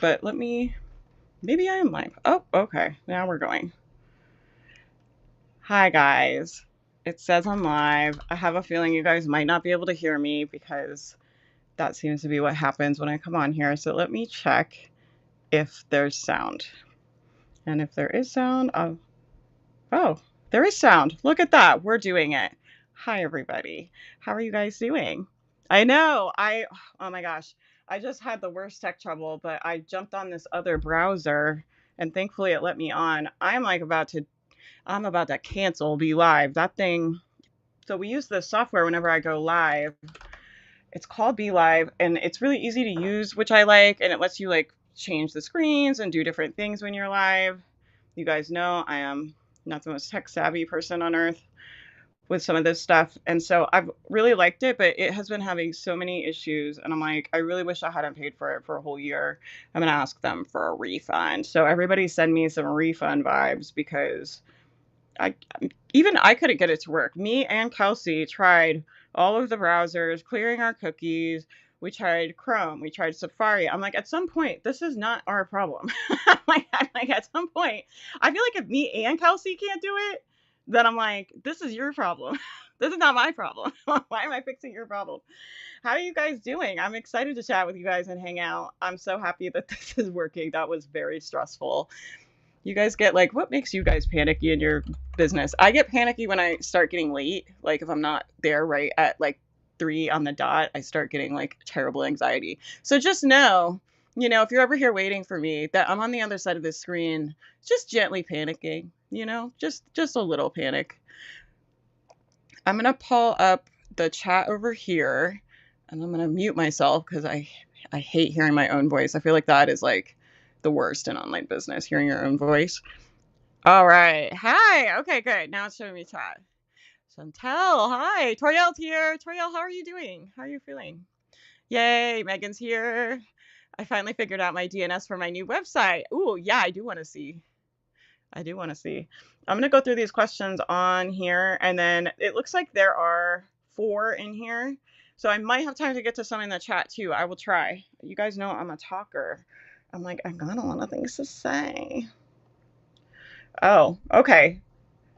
but maybe I am live. Oh, okay. Now we're going. Hi, guys. It says I'm live. I have a feeling you guys might not be able to hear me because that seems to be what happens when I come on here. So let me check if there's sound. And if there is sound, oh, there is sound. Look at that. We're doing it. Hi, everybody. How are you guys doing? I know. Oh my gosh. I just had the worst tech trouble, but I jumped on this other browser and thankfully it let me on. I'm about to cancel Be Live. That thing. So we use this software whenever I go live. It's called Be Live and it's really easy to use, which I like. And it lets you like change the screens and do different things when you're live. You guys know I am not the most tech savvy person on earth with some of this stuff. And so I've really liked it, but it has been having so many issues. And I'm like, I really wish I hadn't paid for it for a whole year. I'm going to ask them for a refund. So everybody send me some refund vibes because I even I couldn't get it to work. Me and Kelsey tried all of the browsers, clearing our cookies. We tried Chrome. We tried Safari. I'm like, at some point, this is not our problem. I'm like, at some point, I feel like if me and Kelsey can't do it, then I'm like, this is your problem. This is not my problem. Why am I fixing your problem? How are you guys doing? I'm excited to chat with you guys and hang out. I'm so happy that this is working. That was very stressful. You guys get like, what makes you guys panicky in your business? I get panicky when I start getting late. Like if I'm not there right at like 3 on the dot, I start getting like terrible anxiety. So just know, if you're ever here waiting for me, that I'm on the other side of the screen, just gently panicking, just a little panic. I'm going to pull up the chat over here and I'm going to mute myself because I hate hearing my own voice. I feel like that is like the worst in online business, hearing your own voice. All right. Hi. Okay, good. Now it's showing me chat. Chantel, hi. Toriel's here. Toriel, how are you doing? How are you feeling? Yay, Megan's here. I finally figured out my DNS for my new website. Ooh, yeah, I do want to see. I'm going to go through these questions on here, and then it looks like there are 4 in here. So I might have time to get to some in the chat too. I will try. You guys know I'm a talker. I'm like, I got a lot of things to say. Oh, okay.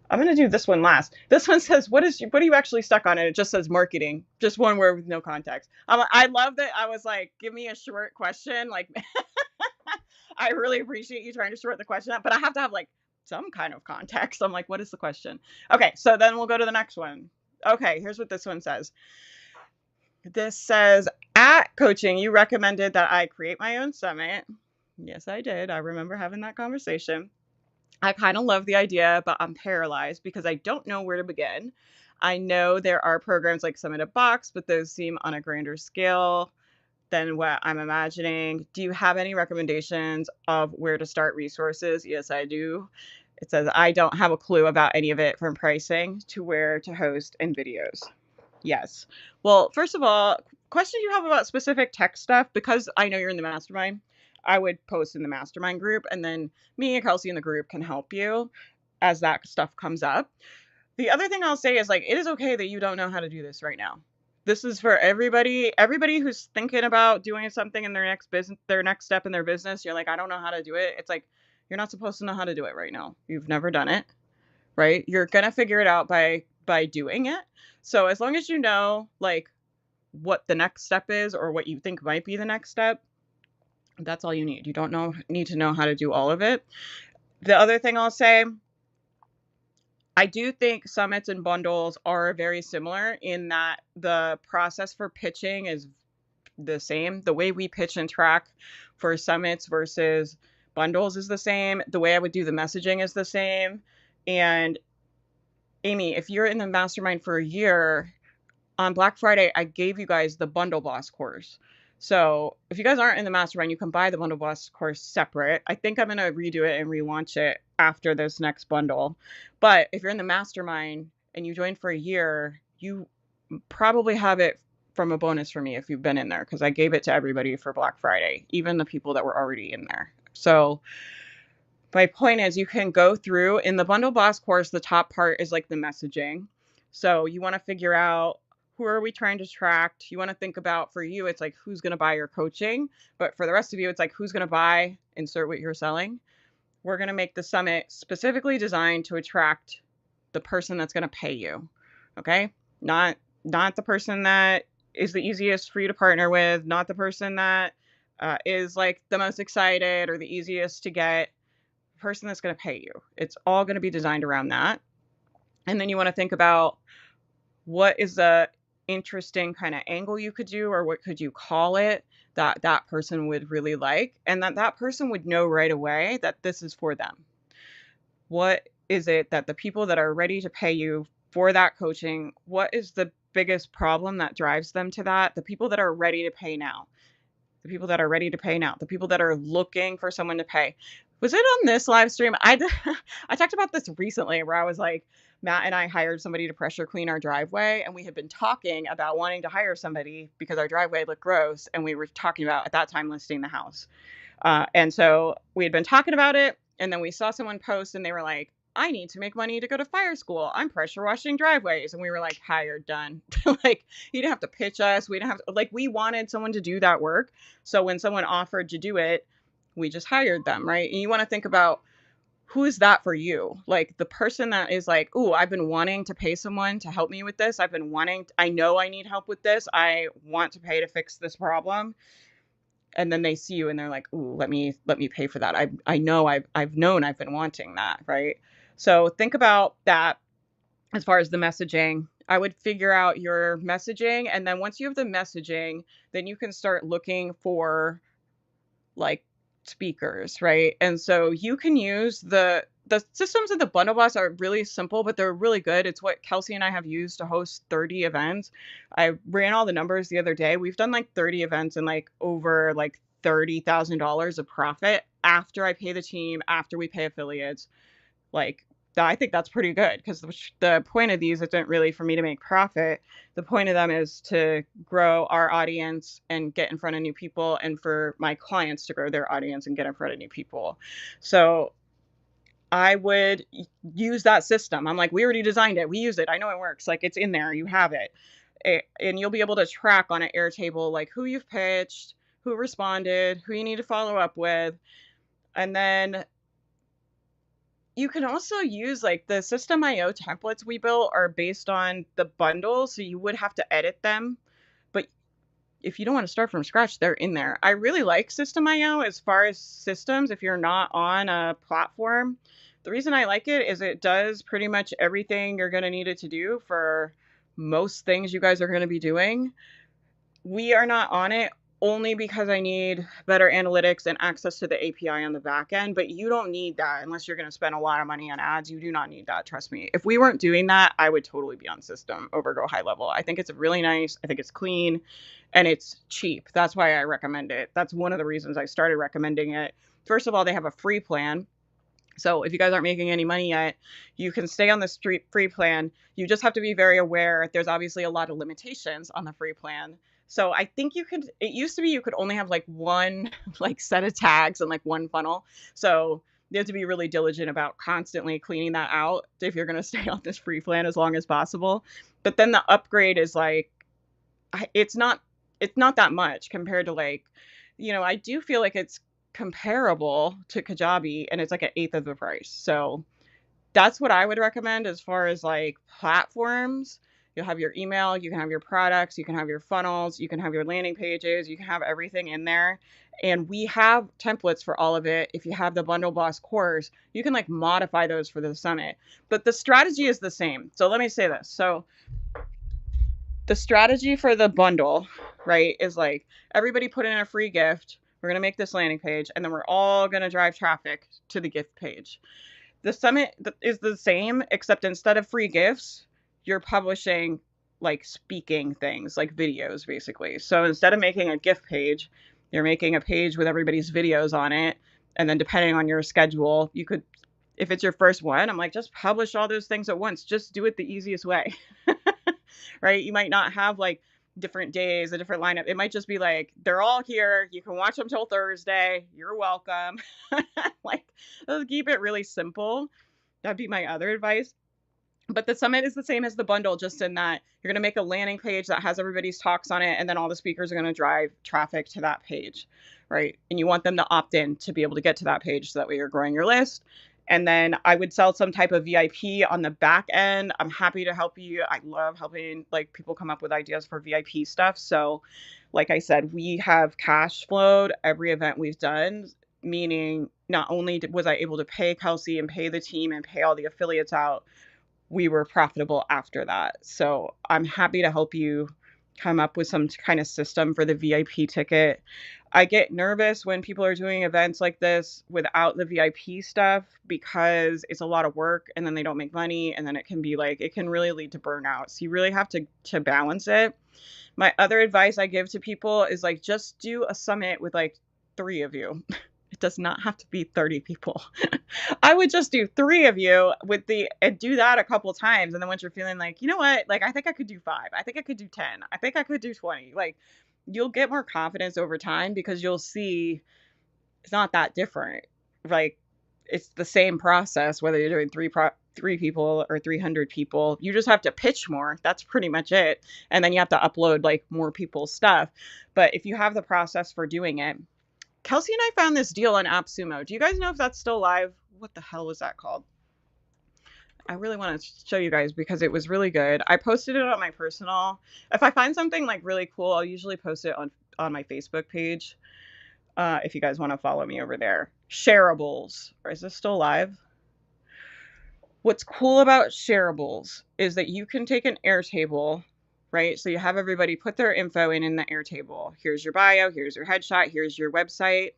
I'm going to do this one last. This one says, what are you actually stuck on? And it just says marketing. Just one word with no context. I love that. I was like, give me a short question. Like, I really appreciate you trying to short the question up, but I have to have like some kind of context. I'm like, what is the question? Okay, so then we'll go to the next one. Okay, here's what this one says. This says, at coaching, you recommended that I create my own summit. Yes, I did. I remember having that conversation. I kind of love the idea, but I'm paralyzed because I don't know where to begin. I know there are programs like Summit a Box, but those seem on a grander scale than what I'm imagining. Do you have any recommendations of where to start resources? Yes, I do. It says, I don't have a clue about any of it, from pricing to where to host and videos. Yes. Well, first of all, questions you have about specific tech stuff, because I know you're in the mastermind, I would post in the mastermind group, and then me and Kelsey in the group can help you as that stuff comes up. The other thing I'll say is, like, it is okay that you don't know how to do this right now. This is for everybody who's thinking about doing something in their next business, their next step in their business. You're like, I don't know how to do it. It's like, you're not supposed to know how to do it right now. You've never done it, right? You're going to figure it out by doing it. So as long as you know, like, what the next step is or what you think might be the next step, that's all you need. You don't need to know how to do all of it. The other thing I'll say, I do think summits and bundles are very similar in that the process for pitching is the same. The way we pitch and track for summits versus bundles is the same. The way I would do the messaging is the same. And Amy, if you're in the mastermind for a year, on Black Friday, I gave you guys the Bundle Boss course. So if you guys aren't in the mastermind, you can buy the Bundle Boss course separate. I think I'm going to redo it and relaunch it after this next bundle. But if you're in the mastermind and you join for a year, you probably have it from a bonus for me if you've been in there, because I gave it to everybody for Black Friday, even the people that were already in there. So my point is, you can go through in the Bundle Boss course. The top part is like the messaging. So you want to figure out who are we trying to attract? You want to think about, for you, it's like who's going to buy your coaching. But for the rest of you, it's like who's going to buy, insert what you're selling. We're going to make the summit specifically designed to attract the person that's going to pay you. Okay? Not the person that is the easiest for you to partner with, not the person that is like the most excited or the easiest to get, the person that's going to pay you. It's all going to be designed around that. And then you want to think about what is a interesting kind of angle you could do, or what could you call it, that that person would really like, and that that person would know right away that this is for them. What is it that the people that are ready to pay you for that coaching, what is the biggest problem that drives them to that? The people that are ready to pay now. The people that are ready to pay now. The people that are looking for someone to pay. Was it on this live stream? I talked about this recently where I was like, Matt and I hired somebody to pressure clean our driveway, and we had been talking about wanting to hire somebody because our driveway looked gross, and we were talking about at that time listing the house. And so we had been talking about it, and then we saw someone post, and they were like, I need to make money to go to fire school. I'm pressure washing driveways. And we were like, hired, done. Like, you didn't have to pitch us. We didn't have to, like, we wanted someone to do that work. So when someone offered to do it, we just hired them, right? And you want to think about, who is that for you? Like, the person that is like, oh, I've been wanting to pay someone to help me with this. I know I need help with this. I want to pay to fix this problem. And then they see you and they're like, ooh, let me pay for that. I know I've known I've been wanting that, right? So think about that as far as the messaging. I would figure out your messaging, and then once you have the messaging, then you can start looking for like speakers, right? And so you can use the systems of the Bundle Boss are really simple, but they're really good. It's what Kelsey and I have used to host 30 events. I ran all the numbers the other day. We've done like 30 events and like over like $30,000 of profit after I pay the team, after we pay affiliates. Like, I think that's pretty good, because the point of these isn't really for me to make profit. The point of them is to grow our audience and get in front of new people, and for my clients to grow their audience and get in front of new people. So I would use that system. I'm like, we already designed it. We use it. I know it works. Like, it's in there. You have it. And you'll be able to track on an Airtable, like who you've pitched, who responded, who you need to follow up with. And then you can also use like the System.io templates we built are based on the bundle, so you would have to edit them. But if you don't want to start from scratch, they're in there. I really like System.io as far as systems. If you're not on a platform, the reason I like it is it does pretty much everything you're going to need it to do for most things you guys are going to be doing. We are not on it only because I need better analytics and access to the API on the back end, but you don't need that unless you're going to spend a lot of money on ads. You do not need that, trust me. If we weren't doing that, I would totally be on System over Go High Level. I think it's really nice. I think it's clean and it's cheap. That's why I recommend it. That's one of the reasons I started recommending it. First of all, they have a free plan. So if you guys aren't making any money yet, you can stay on this free plan. You just have to be very aware. There's obviously a lot of limitations on the free plan. So I think you could, it used to be you could only have like one like set of tags and like one funnel. So you have to be really diligent about constantly cleaning that out if you're going to stay on this free plan as long as possible. But then the upgrade is like, it's not that much compared to like, I do feel like it's comparable to Kajabi, and it's like an eighth of the price. So that's what I would recommend as far as like platforms. You'll have your email, you can have your products, you can have your funnels, you can have your landing pages, you can have everything in there. And we have templates for all of it. If you have the Bundle Boss course, you can like modify those for the summit. But the strategy is the same. So let me say this. So the strategy for the bundle, right, is like everybody put in a free gift. We're going to make this landing page, and then we're all going to drive traffic to the gift page. The summit is the same, except instead of free gifts, you're publishing like speaking things, like videos, basically. So instead of making a gift page, you're making a page with everybody's videos on it. And then depending on your schedule, you could, if it's your first one, I'm like, just publish all those things at once. Just do it the easiest way, right? You might not have like different days, a different lineup. It might just be like, they're all here. You can watch them till Thursday. You're welcome. Like, let's keep it really simple. That'd be my other advice. But the summit is the same as the bundle, just in that you're going to make a landing page that has everybody's talks on it, and then all the speakers are going to drive traffic to that page, right? And you want them to opt in to be able to get to that page, so that way you're growing your list. And then I would sell some type of VIP on the back end. I'm happy to help you. I love helping like people come up with ideas for VIP stuff. So like I said, we have cash flowed every event we've done, meaning not only was I able to pay Kelsey and pay the team and pay all the affiliates out, we were profitable after that. So I'm happy to help you come up with some kind of system for the VIP ticket. I get nervous when people are doing events like this without the VIP stuff, because it's a lot of work and then they don't make money, and then it can be like, it can really lead to burnout. So you really have to balance it. My other advice I give to people is like, just do a summit with like 3 of you. It does not have to be 30 people. I would just do 3 of you and do that a couple times. And then once you're feeling like, you know what, like, I think I could do 5. I think I could do 10. I think I could do 20. Like, you'll get more confidence over time, because you'll see it's not that different. Like, it's the same process, whether you're doing 3 people or 300 people. You just have to pitch more. That's pretty much it. And then you have to upload like more people's stuff. But if you have the process for doing it, Kelsey and I found this deal on AppSumo. Do you guys know if that's still live? What the hell was that called? I really want to show you guys because it was really good. I posted it on my personal. If I find something like really cool, I'll usually post it on my Facebook page. If you guys want to follow me over there. Shareables. Or is this still live? What's cool about Shareables is that you can take an Airtable, right? So you have everybody put their info in the Airtable. Here's your bio, here's your headshot, here's your website.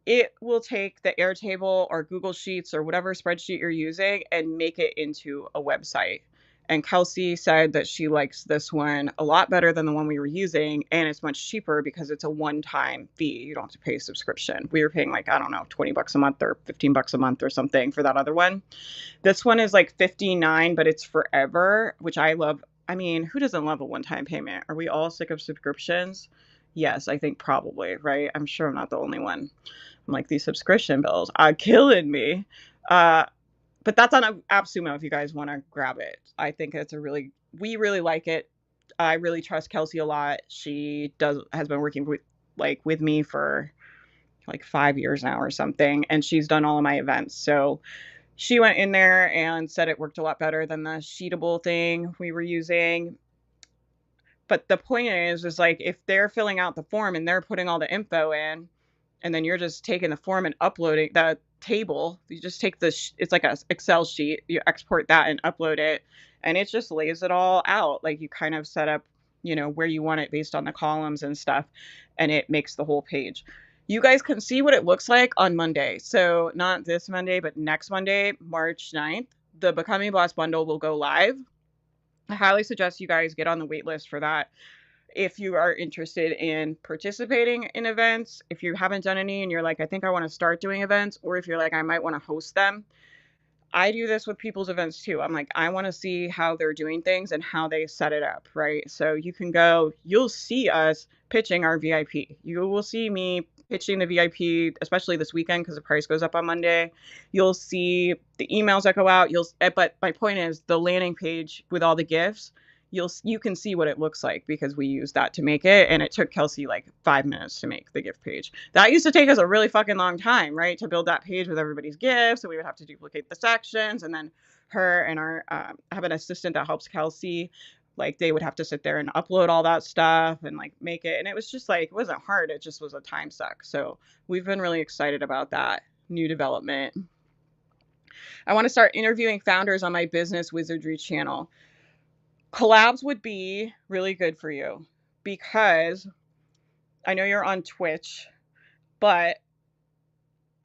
It will take the Airtable or Google Sheets or whatever spreadsheet you're using and make it into a website. And Kelsey said that she likes this one a lot better than the one we were using, and it's much cheaper because it's a one-time fee. You don't have to pay a subscription. We were paying like, I don't know, $20 a month or $15 a month or something for that other one. This one is like $59, but it's forever, which I love. I mean, who doesn't love a one-time payment? Are we all sick of subscriptions? Yes, I think probably, right? I'm sure I'm not the only one. I'm like, these subscription bills are killing me. But that's on AppSumo if you guys want to grab it. I think it's we really like it. I really trust Kelsey a lot. She has been working with me for like 5 years now or something, and she's done all of my events. So she went in there and said it worked a lot better than the Sheetable thing we were using. But the point is like, if they're filling out the form and they're putting all the info in, and then you're just taking the form and uploading the table, you just take it's like a Excel sheet, you export that and upload it, and it just lays it all out. Like, you kind of set up, where you want it based on the columns and stuff, and it makes the whole page. You guys can see what it looks like on Monday. So not this Monday, but next Monday, March 9th, the Becoming Boss bundle will go live. I highly suggest you guys get on the wait list for that. If you are interested in participating in events, if you haven't done any and you're like, I think I want to start doing events, or if you're like, I might want to host them. I do this with people's events too. I'm like, I want to see how they're doing things and how they set it up, right? So you can you'll see us pitching our VIP. You will see me pitching the VIP, especially this weekend because the price goes up on Monday. You'll see the emails that go out. But my point is, the landing page with all the gifts, you can see what it looks like, because we use that to make it, and it took Kelsey like 5 minutes to make the gift page. That used to take us a really fucking long time, right, to build that page with everybody's gifts, and we would have to duplicate the sections, and then her and I have an assistant that helps Kelsey, like they would have to sit there and upload all that stuff and like make it, and it was just like, it wasn't hard, it just was a time suck. So we've been really excited about that new development. I want to start interviewing founders on my Business Wizardry channel. Collabs would be really good for you, because I know you're on Twitch, but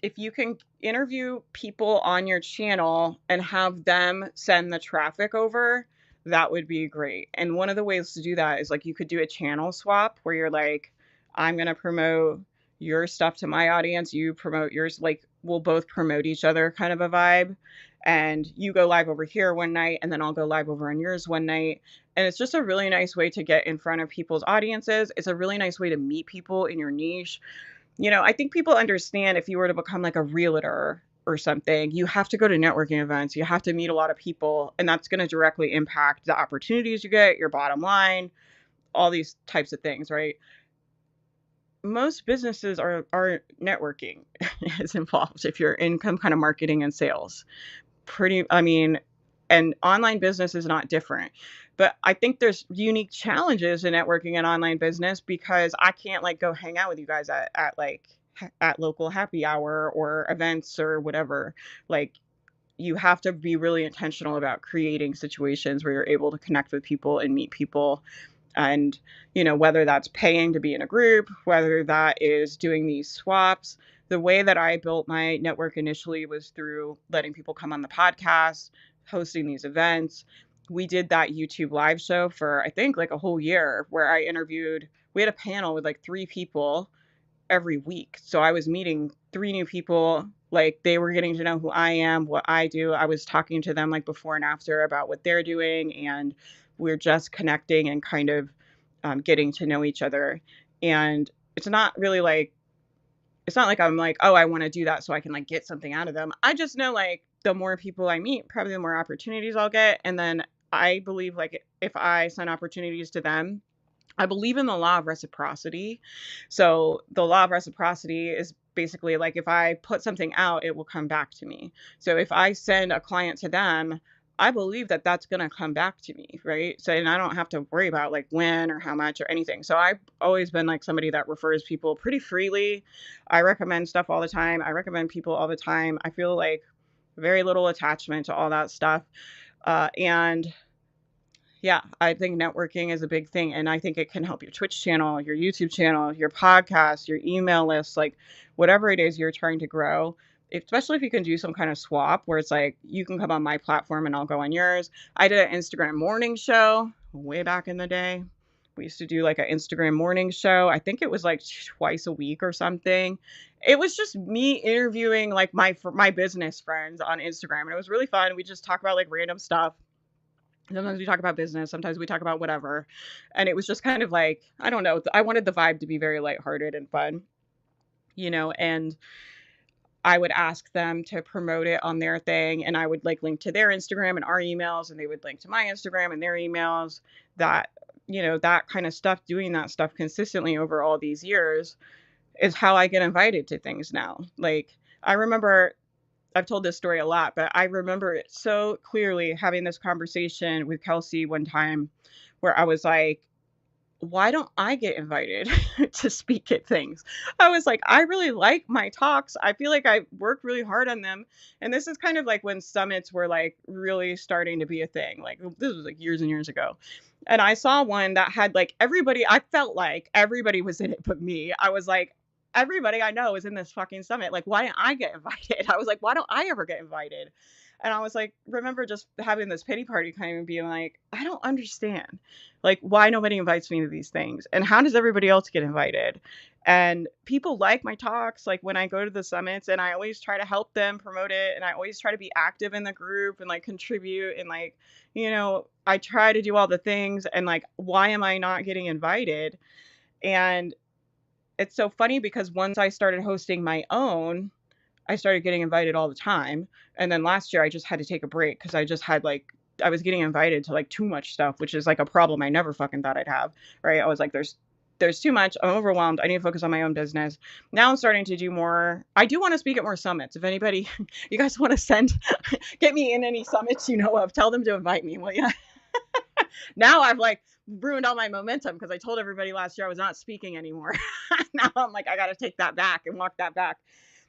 if you can interview people on your channel and have them send the traffic over, that would be great. And one of the ways to do that is like, you could do a channel swap where you're like, I'm going to promote your stuff to my audience, you promote yours, like we'll both promote each other, kind of a vibe. And you go live over here one night, and then I'll go live over on yours one night. And it's just a really nice way to get in front of people's audiences. It's a really nice way to meet people in your niche. I think people understand if you were to become like a realtor or something, you have to go to networking events. You have to meet a lot of people, and that's going to directly impact the opportunities you get, your bottom line, all these types of things, right? Most businesses are networking is involved if you're in some kind of marketing and sales. I mean, and online business is not different. But I think there's unique challenges in networking and online business because I can't like go hang out with you guys at like at local happy hour or events or whatever. Like you have to be really intentional about creating situations where you're able to connect with people and meet people. And, whether that's paying to be in a group, whether that is doing these swaps. The way that I built my network initially was through letting people come on the podcast, hosting these events. We did that YouTube live show for, I think, like a whole year where we had a panel with like 3 people every week. So I was meeting 3 new people. Like they were getting to know who I am, what I do. I was talking to them like before and after about what they're doing. And we're just connecting and kind of getting to know each other. And it's not like I'm like, oh, I want to do that so I can like get something out of them. I just know like the more people I meet, probably the more opportunities I'll get. And then I believe like if I send opportunities to them, I believe in the law of reciprocity. So the law of reciprocity is basically like if I put something out, it will come back to me. So if I send a client to them, I believe that that's going to come back to me, right? So, and I don't have to worry about like when or how much or anything. So I've always been like somebody that refers people pretty freely. I recommend stuff all the time. I recommend people all the time. I feel like very little attachment to all that stuff. And yeah, I think networking is a big thing. And I think it can help your Twitch channel, your YouTube channel, your podcast, your email list, like whatever it is you're trying to grow. Especially if you can do some kind of swap where it's like you can come on my platform and I'll go on yours. I did an Instagram morning show way back in the day. We used to do like an Instagram morning show. I think it was like twice a week or something. It was just me interviewing like my business friends on Instagram. And it was really fun. We just talk about like random stuff. Sometimes we talk about business. Sometimes we talk about whatever. And it was just kind of like, I don't know. I wanted the vibe to be very lighthearted and fun, and I would ask them to promote it on their thing. And I would like link to their Instagram and our emails. And they would link to my Instagram and their emails. That kind of stuff, doing that stuff consistently over all these years is how I get invited to things now. Like, I remember I've told this story a lot, but I remember it so clearly having this conversation with Kelsey one time where I was like, why don't I get invited to speak at things? I was like, I really like my talks. I feel like I work really hard on them. And this is kind of like when summits were like really starting to be a thing. Like this was like years and years ago. And I saw one that had like I felt like everybody was in it but me. I was like, everybody I know is in this fucking summit. Like, why didn't I get invited? I was like, why don't I ever get invited? And I was like, remember just having this pity party kind of being like, I don't understand. Like, why nobody invites me to these things? And how does everybody else get invited? And people like my talks, like when I go to the summits, and I always try to help them promote it. And I always try to be active in the group and like contribute. And like, I try to do all the things. And like, why am I not getting invited? And it's so funny because once I started hosting my own, I started getting invited all the time. And then last year I just had to take a break because I was getting invited to like too much stuff, which is like a problem I never fucking thought I'd have. Right. I was like, there's too much. I'm overwhelmed. I need to focus on my own business. Now I'm starting to do more. I do want to speak at more summits. If anybody, you guys want to get me in any summits you know of, tell them to invite me. Well, yeah. Now I've like ruined all my momentum because I told everybody last year I was not speaking anymore. Now I'm like, I got to take that back and walk that back.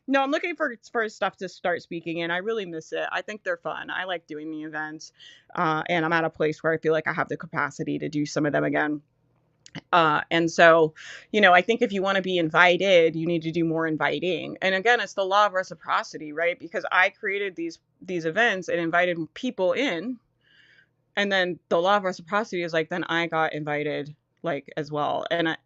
No, I'm looking for stuff to start speaking in. I really miss it. I think they're fun. I like doing the events. And I'm at a place where I feel like I have the capacity to do some of them again. And so, I think if you want to be invited, you need to do more inviting. And again, it's the law of reciprocity, right? Because I created these events and invited people in. And then the law of reciprocity is like, then I got invited like as well. And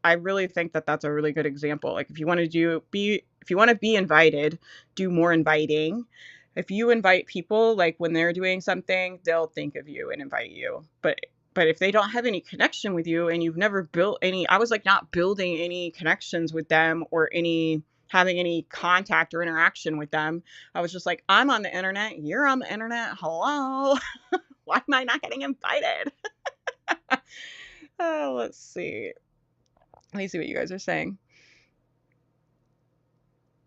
I really think that that's a really good example. Like if you want to be invited, do more inviting. If you invite people, like when they're doing something, they'll think of you and invite you. But if they don't have any connection with you and you've never built any, I was like not building any connections with them or any having any contact or interaction with them. I was just like, I'm on the internet, you're on the internet, hello. Why am I not getting invited? Oh, let's see. Let me see what you guys are saying.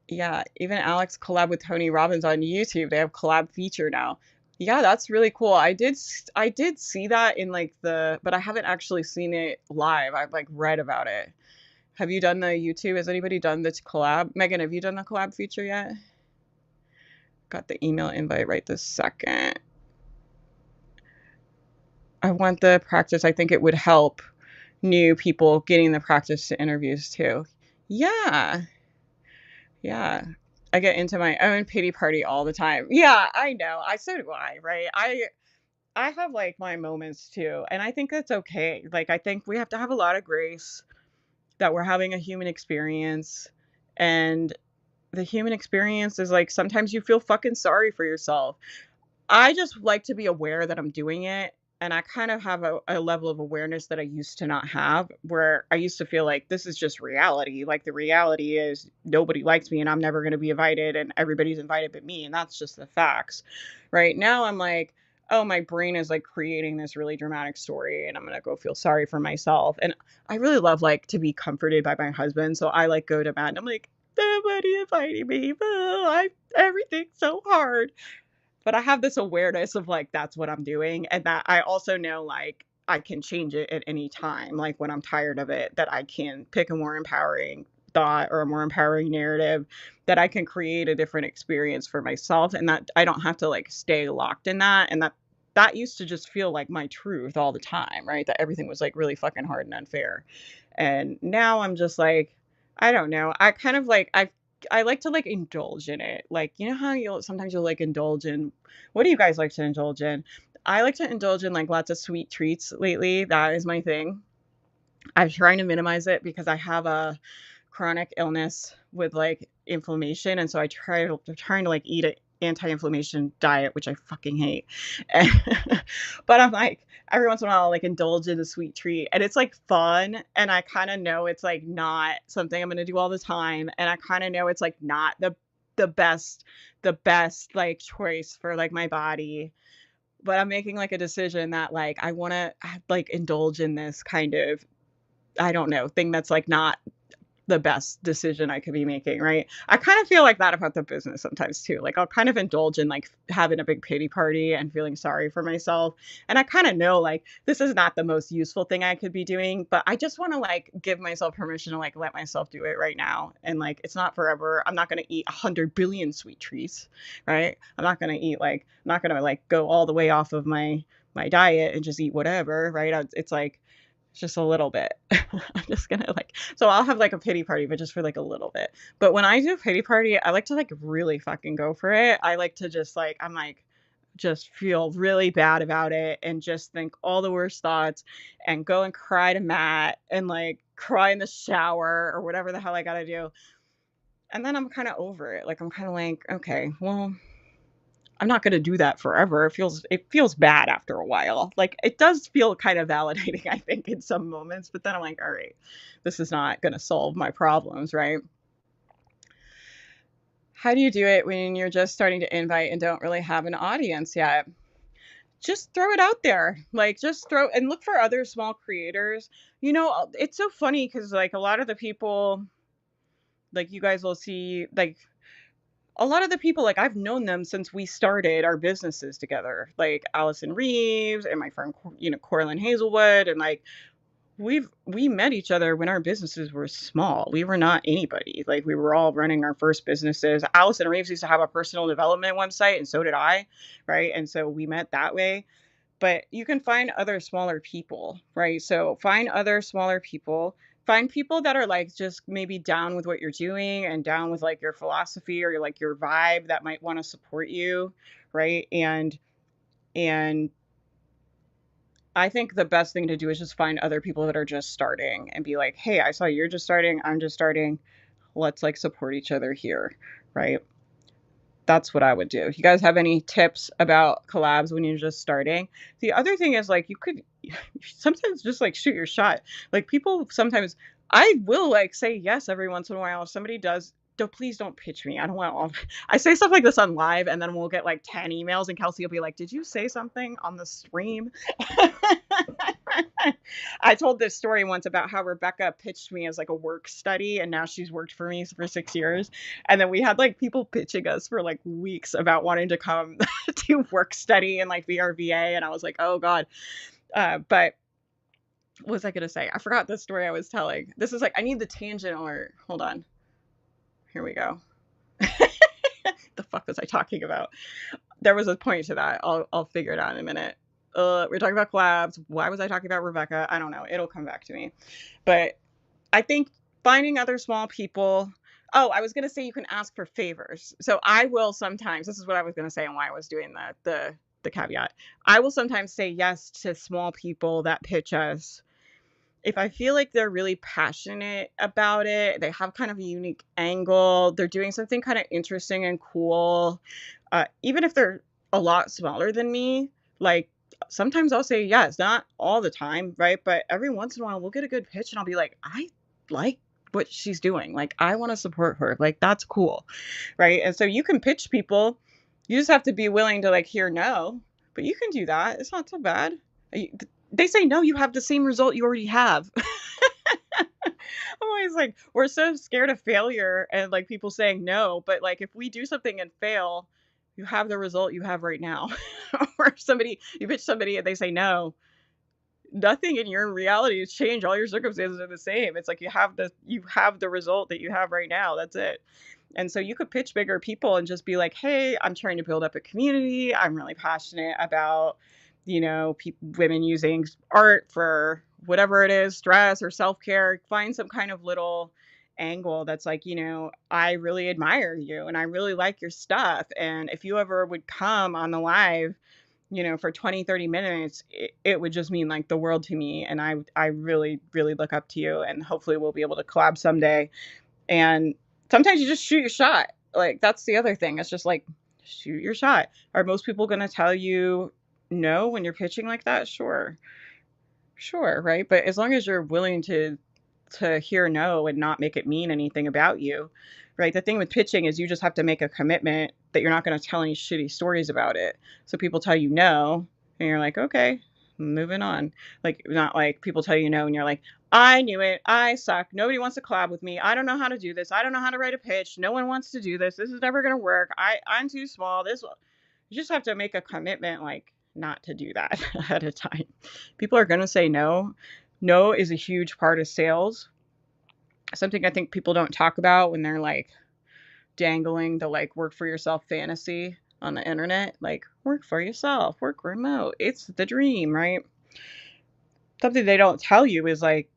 Yeah, even Alex collab with Tony Robbins on YouTube. They have collab feature now. Yeah, that's really cool. I did see that in like but I haven't actually seen it live. I've like read about it. Have you done the YouTube? Has anybody done this collab? Megan, have you done the collab feature yet? Got the email invite right this second. I want the practice. I think it would help new people getting the practice to interviews too. Yeah. Yeah. I get into my own pity party all the time. Yeah, I know. So do I, right? I have like my moments too, and I think that's okay. Like I think we have to have a lot of grace that we're having a human experience, and the human experience is like sometimes you feel fucking sorry for yourself. I just like to be aware that I'm doing it. And I kind of have a level of awareness that I used to not have, where I used to feel like this is just reality. Like the reality is nobody likes me and I'm never going to be invited and everybody's invited but me. And that's just the facts. Right now, I'm like, oh, my brain is like creating this really dramatic story and I'm going to go feel sorry for myself. And I really love like to be comforted by my husband. So I like go to Matt and I'm like, nobody invited me. Oh, everything's so hard. But I have this awareness of like that's what I'm doing, and that I also know like I can change it at any time. Like when I'm tired of it, that I can pick a more empowering thought or a more empowering narrative, that I can create a different experience for myself, and that I don't have to like stay locked in that. And that used to just feel like my truth all the time, right? That everything was like really fucking hard and unfair. And now I'm just like, I don't know. I kind of like I like to like indulge in it. Like, you know how you'll like indulge in, what do you guys like to indulge in? I like to indulge in like lots of sweet treats lately. That is my thing. I'm trying to minimize it because I have a chronic illness with like inflammation, and so I'm trying to like eat an anti-inflammation diet, which I fucking hate. And, but I'm like every once in a while I'll like indulge in a sweet treat, and it's like fun, and I kind of know it's like not something I'm gonna do all the time, and I kind of know it's like not the best like choice for like my body. But I'm making like a decision that like I want to like indulge in this kind of, I don't know, thing that's like not the best decision I could be making, right? I kind of feel like that about the business sometimes too. Like I'll kind of indulge in like having a big pity party and feeling sorry for myself. And I kind of know like this is not the most useful thing I could be doing, but I just want to like give myself permission to like let myself do it right now. And like it's not forever. I'm not going to eat 100 billion sweet treats, right? I'm not going to eat like I'm not going to like go all the way off of my diet and just eat whatever, right? It's like just a little bit. I'm just gonna like, so I'll have like a pity party, but just for like a little bit. But when I do pity party, I like to like really fucking go for it. I like to just like, I'm like, just feel really bad about it and just think all the worst thoughts and go and cry to Matt and like cry in the shower or whatever the hell I gotta do. And then I'm kind of over it. Like, I'm kind of like, okay, well, I'm not going to do that forever. It feels bad after a while. Like it does feel kind of validating, I think, in some moments, but then I'm like, all right, this is not going to solve my problems, right? How do you do it when you're just starting to invite and don't really have an audience yet? Just throw it out there. Like just throw and look for other small creators. You know, it's so funny cuz like a lot of the people like you guys will see like a lot of the people, like I've known them since we started our businesses together, like Allison Reeves and my friend, Corlin Hazelwood. And like, we met each other when our businesses were small. We were not anybody. Like we were all running our first businesses. Allison Reeves used to have a personal development website and so did I. Right. And so we met that way. But you can find other smaller people, right? So find other smaller people, find people that are like just maybe down with what you're doing and down with like your philosophy or like your vibe that might want to support you, right? And I think the best thing to do is just find other people that are just starting and be like, hey, I saw you're just starting, I'm just starting. Let's like support each other here, right? That's what I would do. You guys have any tips about collabs when you're just starting? The other thing is like you could sometimes just like shoot your shot. Like people sometimes, I will like say yes every once in a while if somebody does please don't pitch me. I don't want all. I say stuff like this on live, and then we'll get like 10 emails, and Kelsey will be like, "Did you say something on the stream?" I told this story once about how Rebecca pitched me as like a work study, and now she's worked for me for 6 years. And then we had like people pitching us for like weeks about wanting to come to work study and like be our VA, and I was like, oh god. But what was I gonna say? I forgot the story I was telling. This is like, I need the tangent alert. Hold on. Here we go. The fuck was I talking about? There was a point to that. I'll figure it out in a minute. We're talking about collabs. Why was I talking about Rebecca? I don't know. It'll come back to me. But I think finding other small people. Oh, I was going to say you can ask for favors. So I will sometimes, this is what I was going to say and why I was doing the caveat. I will sometimes say yes to small people that pitch us if I feel like they're really passionate about it, they have kind of a unique angle, they're doing something kind of interesting and cool, even if they're a lot smaller than me, like sometimes I'll say yes, not all the time, right? But every once in a while we'll get a good pitch and I'll be like, I like what she's doing. Like, I want to support her. Like, that's cool. Right. And so you can pitch people. You just have to be willing to like hear no, but you can do that. It's not so bad. They say no, you have the same result you already have. I'm always like, we're so scared of failure and like people saying no, but like if we do something and fail, you have the result you have right now. Or if you pitch somebody and they say no, nothing in your reality has changed. All your circumstances are the same. It's like you have the result that you have right now. That's it. And so you could pitch bigger people and just be like, hey, I'm trying to build up a community. I'm really passionate about, women using art for whatever it is, stress or self-care. Find some kind of little angle that's like, I really admire you and I really like your stuff. And if you ever would come on the live, for 20, 30 minutes, it would just mean like the world to me. And I really, really look up to you, and hopefully we'll be able to collab someday. And sometimes you just shoot your shot. Like, that's the other thing. It's just like, shoot your shot. Are most people going to tell you no when you're pitching like that? Sure, right? But as long as you're willing to hear no and not make it mean anything about you, right? The thing with pitching is you just have to make a commitment that you're not going to tell any shitty stories about it. So people tell you no, and you're like, okay, moving on. Like, not like people tell you no and you're like, I knew it. I suck. Nobody wants to collab with me. I don't know how to do this. I don't know how to write a pitch. No one wants to do this. This is never going to work. I'm too small. You just have to make a commitment, like, not to do that ahead of time. People are going to say no. No is a huge part of sales. Something I think people don't talk about when they're like dangling the like work for yourself fantasy on the internet. Like, work for yourself, work remote. It's the dream, right? Something they don't tell you is like,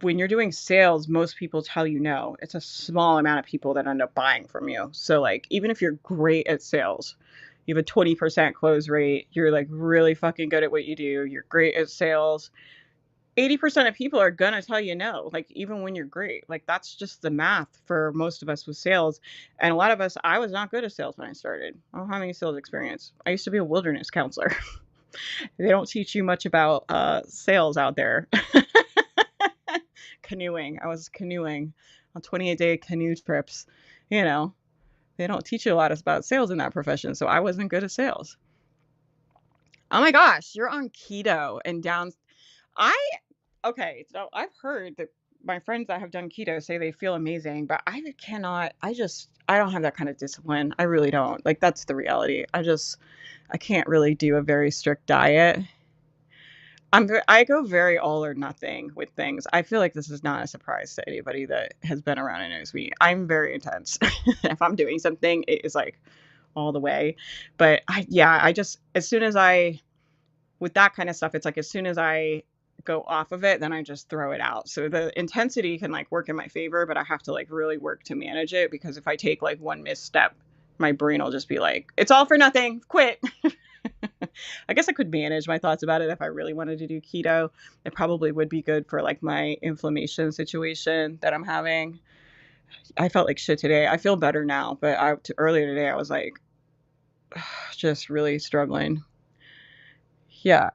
when you're doing sales, most people tell you no. It's a small amount of people that end up buying from you. So like, even if you're great at sales, you have a 20% close rate, you're like really fucking good at what you do, you're great at sales, 80% of people are going to tell you no, like even when you're great. Like, that's just the math for most of us with sales. And a lot of us, I was not good at sales when I started. I don't have any sales experience. I used to be a wilderness counselor. They don't teach you much about sales out there. Canoeing. I was canoeing on 28-day canoe trips. They don't teach you a lot about sales in that profession. So I wasn't good at sales. Oh my gosh, you're on keto and down. Okay, so I've heard that my friends that have done keto say they feel amazing, but I don't have that kind of discipline. I really don't. Like, that's the reality. I can't really do a very strict diet. I go very all or nothing with things. I feel like this is not a surprise to anybody that has been around and knows me. I'm very intense. If I'm doing something, it is like all the way. But with that kind of stuff, it's like as soon as I go off of it, then I just throw it out. So the intensity can like work in my favor, but I have to like really work to manage it, because if I take like one misstep, my brain will just be like, it's all for nothing, quit. I guess I could manage my thoughts about it if I really wanted to do keto. It probably would be good for like my inflammation situation that I'm having. I felt like shit today. I feel better now, but earlier today I was like just really struggling. Yeah.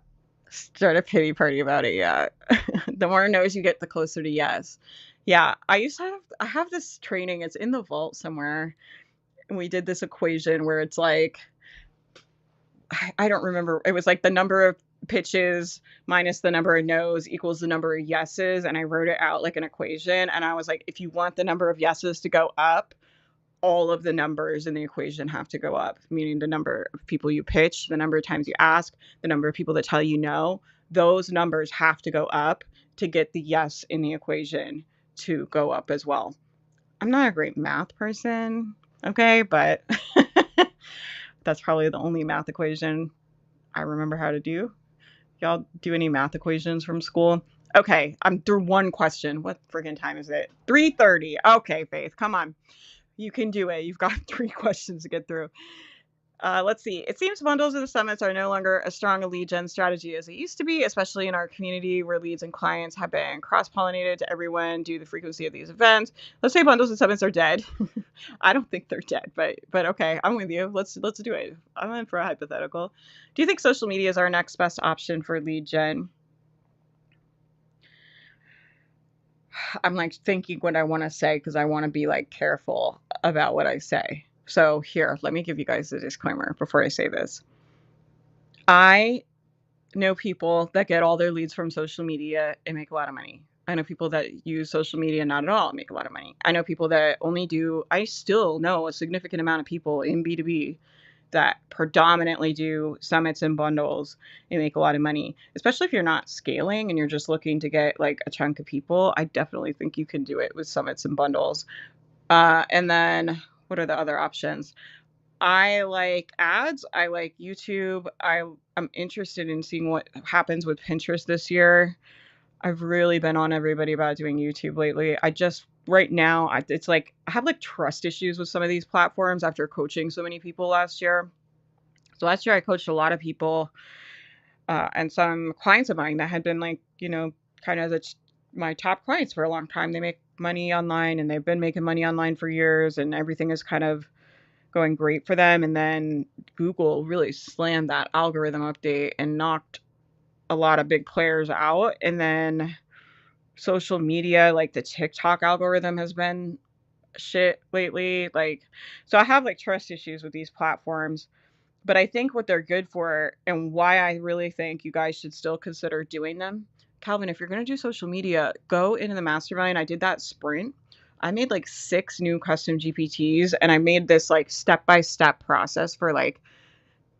Start a pity party about it. Yeah. The more no's you get, the closer to yes. Yeah, I have this training, it's in the vault somewhere, and we did this equation where it's like I don't remember. It was like the number of pitches minus the number of no's equals the number of yeses, and I wrote it out like an equation, and I was like, if you want the number of yeses to go up, all of the numbers in the equation have to go up, meaning the number of people you pitch, the number of times you ask, the number of people that tell you no. Those numbers have to go up to get the yes in the equation to go up as well. I'm not a great math person, okay, but that's probably the only math equation I remember how to do. Y'all do any math equations from school? Okay, I'm through one question. What friggin' time is it? 3:30. Okay, Faith, come on. You can do it. You've got 3 questions to get through. Let's see. It seems bundles of the summits are no longer as strong a lead gen strategy as it used to be, especially in our community where leads and clients have been cross-pollinated to everyone due to the frequency of these events. Let's say bundles and summits are dead. I don't think they're dead, but okay, I'm with you. Let's do it. I'm in for a hypothetical. Do you think social media is our next best option for lead gen? I'm like thinking what I want to say because I want to be like careful about what I say. So here, let me give you guys a disclaimer before I say this. I know people that get all their leads from social media and make a lot of money. I know people that use social media not at all and make a lot of money. I know people that only do, I still know a significant amount of people in B2B that predominantly do summits and bundles and make a lot of money, especially if you're not scaling and you're just looking to get like a chunk of people. I definitely think you can do it with summits and bundles. And then what are the other options? I like ads. I like YouTube. I'm interested in seeing what happens with Pinterest this year. I've really been on everybody about doing YouTube lately. I just right now, it's like I have like trust issues with some of these platforms after coaching so many people last year. So last year I coached a lot of people, and some clients of mine that had been like, kind of my top clients for a long time. They make money online and they've been making money online for years, and everything is kind of going great for them. And then Google really slammed that algorithm update and knocked a lot of big players out. And then social media, like the TikTok algorithm has been shit lately. Like, so I have like trust issues with these platforms, but I think what they're good for and why I really think you guys should still consider doing them. Calvin, if you're going to do social media, go into the mastermind. I did that sprint. I made like 6 new custom GPTs and I made this like step-by-step process for like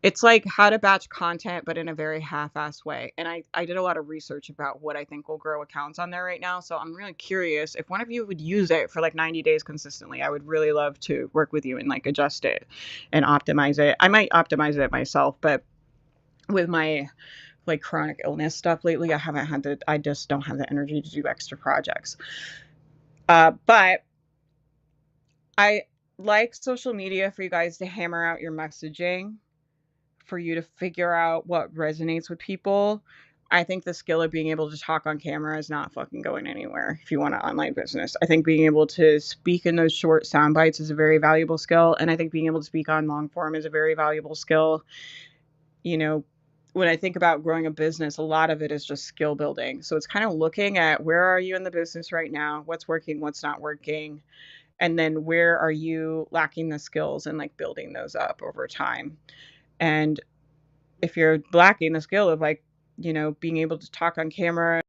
it's like how to batch content, but in a very half-assed way. And I did a lot of research about what I think will grow accounts on there right now. So I'm really curious if one of you would use it for like 90 days consistently. I would really love to work with you and like adjust it and optimize it. I might optimize it myself, but with my like chronic illness stuff lately, I just don't have the energy to do extra projects. But I like social media for you guys to hammer out your messaging, for you to figure out what resonates with people. I think the skill of being able to talk on camera is not fucking going anywhere if you want an online business. I think being able to speak in those short sound bites is a very valuable skill. And I think being able to speak on long form is a very valuable skill. You know, when I think about growing a business, a lot of it is just skill building. So it's kind of looking at where are you in the business right now? What's working? What's not working? And then where are you lacking the skills and like building those up over time? And if you're lacking the skill of like, being able to talk on camera,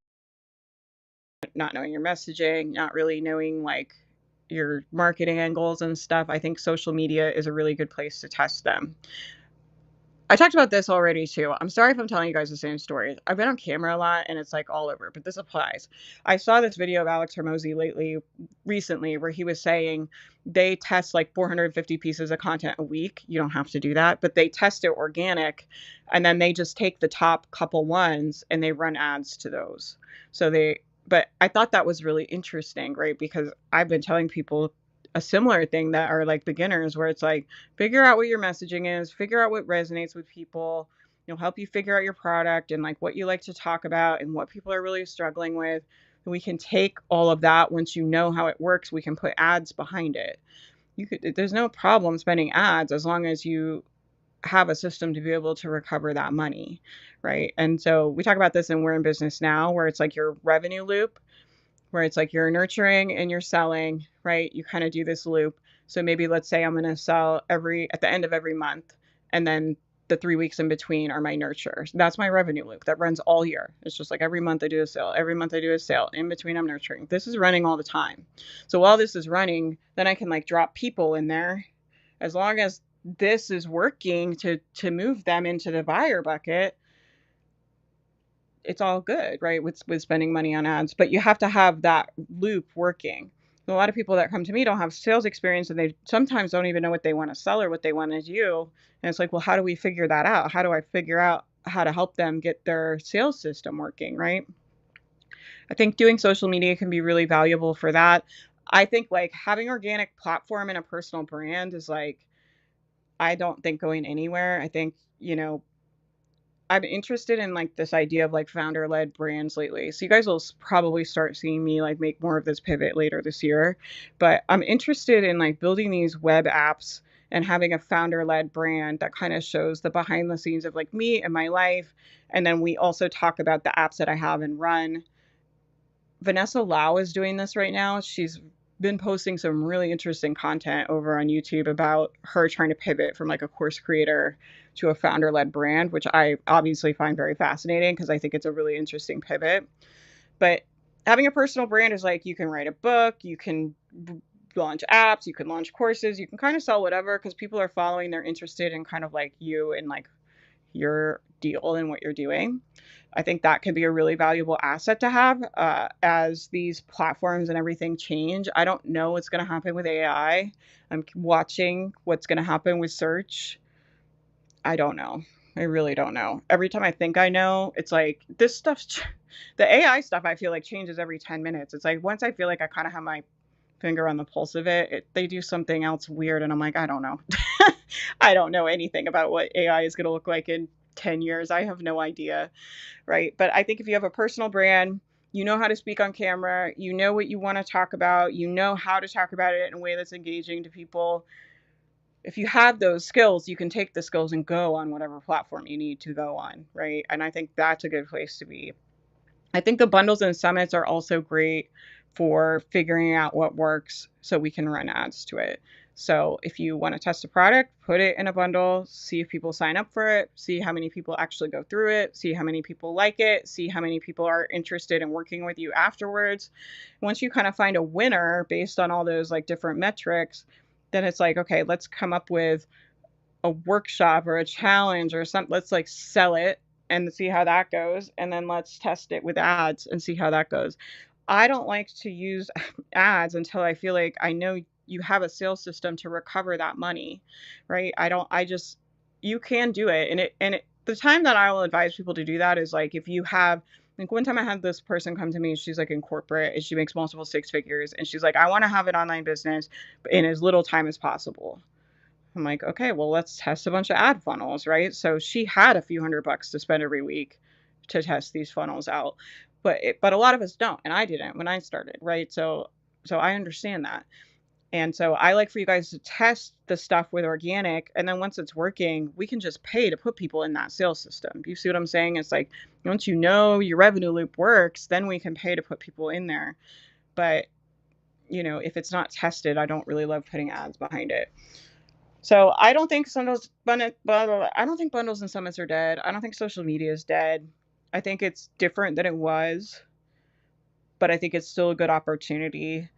not knowing your messaging, not really knowing like your marketing angles and stuff, I think social media is a really good place to test them. I talked about this already too. I'm sorry if I'm telling you guys the same story. I've been on camera a lot and it's like all over, but this applies. I saw this video of Alex Hormozy recently, where he was saying they test like 450 pieces of content a week. You don't have to do that, but they test it organic and then they just take the top couple ones and they run ads to those. But I thought that was really interesting, right? Because I've been telling people a similar thing that are like beginners, where it's like, figure out what your messaging is, figure out what resonates with people. It'll help you figure out your product and like what you like to talk about and what people are really struggling with. And we can take all of that. Once you know how it works, we can put ads behind it. There's no problem spending ads as long as you have a system to be able to recover that money, right? And so we talk about this in We're in Business Now, where it's like your revenue loop, where it's like you're nurturing and you're selling, right? You kind of do this loop. So maybe let's say I'm going to sell at the end of every month, and then the 3 weeks in between are my nurture. That's my revenue loop that runs all year. It's just like every month I do a sale, every month I do a sale. In between I'm nurturing. This is running all the time. So while this is running, then I can like drop people in there. As long as this is working to move them into the buyer bucket, it's all good, right? With spending money on ads, but you have to have that loop working. A lot of people that come to me don't have sales experience, and they sometimes don't even know what they want to sell or what they want to do. And it's like, well, how do we figure that out? How do I figure out how to help them get their sales system working, right? I think doing social media can be really valuable for that. I think like having organic platform and a personal brand is like, I don't think going anywhere. I think, I'm interested in like this idea of like founder led brands lately. So you guys will probably start seeing me like make more of this pivot later this year. But I'm interested in like building these web apps and having a founder led brand that kind of shows the behind the scenes of like me and my life. And then we also talk about the apps that I have and run. Vanessa Lau is doing this right now. She's been posting some really interesting content over on YouTube about her trying to pivot from like a course creator to a founder led brand, which I obviously find very fascinating because I think it's a really interesting pivot. But having a personal brand is like you can write a book, you can launch apps, you can launch courses, you can kind of sell whatever because people are following, they're interested in kind of like you and like your deal and what you're doing. I think that could be a really valuable asset to have as these platforms and everything change. I don't know what's going to happen with AI. I'm watching what's going to happen with search. I don't know. I really don't know. Every time I think I know, it's like this stuff's the AI stuff I feel like changes every 10 minutes. It's like once I feel like I kind of have my finger on the pulse of it, they do something else weird and I'm like, I don't know. I don't know anything about what AI is going to look like in 10 years. I have no idea, right? But I think if you have a personal brand, you know how to speak on camera, you know what you want to talk about, you know how to talk about it in a way that's engaging to people. If you have those skills, you can take the skills and go on whatever platform you need to go on, right? And I think that's a good place to be. I think the bundles and summits are also great for figuring out what works so we can run ads to it. So if you want to test a product, put it in a bundle, see if people sign up for it, see how many people actually go through it, see how many people like it, see how many people are interested in working with you afterwards. Once you kind of find a winner based on all those like different metrics, then it's like, okay, let's come up with a workshop or a challenge or something. Let's like sell it and see how that goes. And then let's test it with ads and see how that goes. I don't like to use ads until I feel like I know you have a sales system to recover that money, right? You can do it. The time that I will advise people to do that is like, if you have, like one time I had this person come to me, she's like in corporate and she makes multiple six figures. And she's like, I want to have an online business in as little time as possible. I'm like, okay, well, let's test a bunch of ad funnels, right? So she had a few $100 to spend every week to test these funnels out. But a lot of us don't, and I didn't when I started, right? So I understand that. And so I like for you guys to test the stuff with organic, and then once it's working, we can just pay to put people in that sales system. You see what I'm saying? It's like once you know your revenue loop works, then we can pay to put people in there. But if it's not tested, I don't really love putting ads behind it. So I don't think I don't think bundles and summits are dead. I don't think social media is dead. I think it's different than it was, but I think it's still a good opportunity.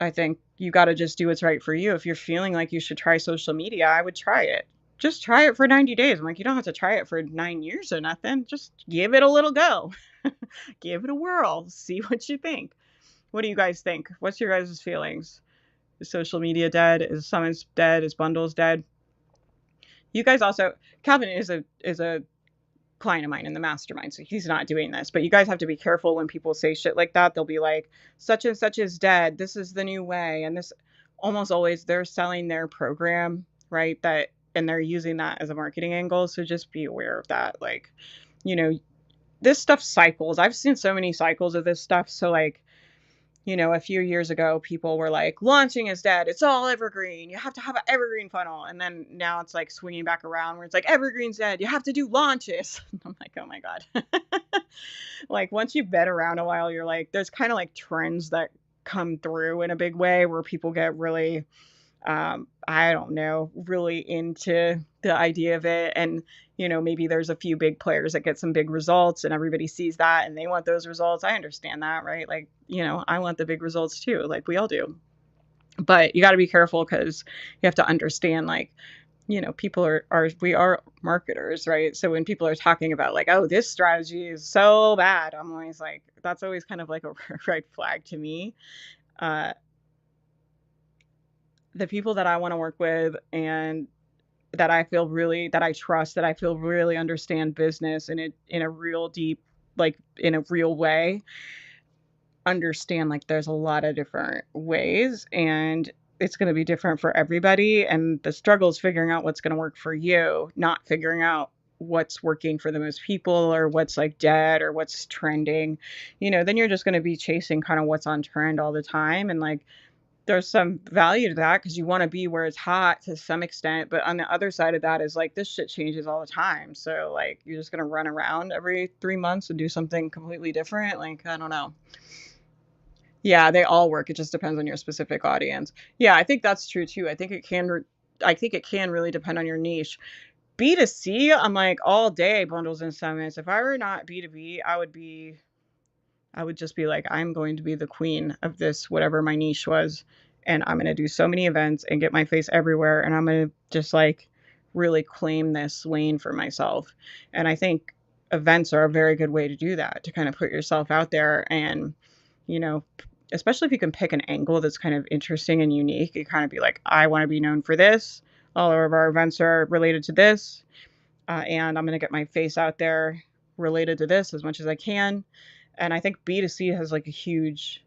I think you got to just do what's right for you. If you're feeling like you should try social media, I would try it. Just try it for 90 days. I'm like, you don't have to try it for 9 years or nothing. Just give it a little go. Give it a whirl. See what you think. What do you guys think? What's your guys' feelings? Is social media dead? Is summits dead? Is bundles dead? You guys also, Calvin is a client of mine in the mastermind, so he's not doing this. But you guys have to be careful when people say shit like that. They'll be like, such and such is dead. This is the new way. And this almost always they're selling their program, right? And they're using that as a marketing angle. So just be aware of that. Like, this stuff cycles. I've seen so many cycles of this stuff. So like, a few years ago, people were like, launching is dead. It's all evergreen. You have to have an evergreen funnel. And then now it's like swinging back around where it's like, evergreen's dead. You have to do launches. I'm like, oh my God. Like once you've been around a while, you're like, there's kind of like trends that come through in a big way where people get really, I don't know, really into the idea of it. And, maybe there's a few big players that get some big results and everybody sees that and they want those results. I understand that, right? Like, I want the big results too, like we all do. But you got to be careful because you have to understand, like, people we are marketers, right? So when people are talking about like, oh, this strategy is so bad, I'm always like, that's always kind of like a red flag to me. Uh, the people that I want to work with and that I trust, that I feel really understand business in a real deep, like in a real way, understand like there's a lot of different ways and it's going to be different for everybody. And the struggle is figuring out what's going to work for you, not figuring out what's working for the most people or what's like dead or what's trending. Then you're just going to be chasing kind of what's on trend all the time. And like, there's some value to that because you want to be where it's hot to some extent. But on the other side of that is like, this shit changes all the time. So like, you're just going to run around every 3 months and do something completely different. Like, I don't know. Yeah, they all work. It just depends on your specific audience. Yeah, I think that's true too. I think it can really depend on your niche. B2C, I'm like all day bundles and summits. If I were not B2B, I would just be like, I'm going to be the queen of this, whatever my niche was. And I'm going to do so many events and get my face everywhere. And I'm going to just like really claim this lane for myself. And I think events are a very good way to do that, to kind of put yourself out there and, you know, especially if you can pick an angle that's kind of interesting and unique. You kind of be like, I want to be known for this. All of our events are related to this. And I'm going to get my face out there related to this as much as I can. And I think B2C has like a huge,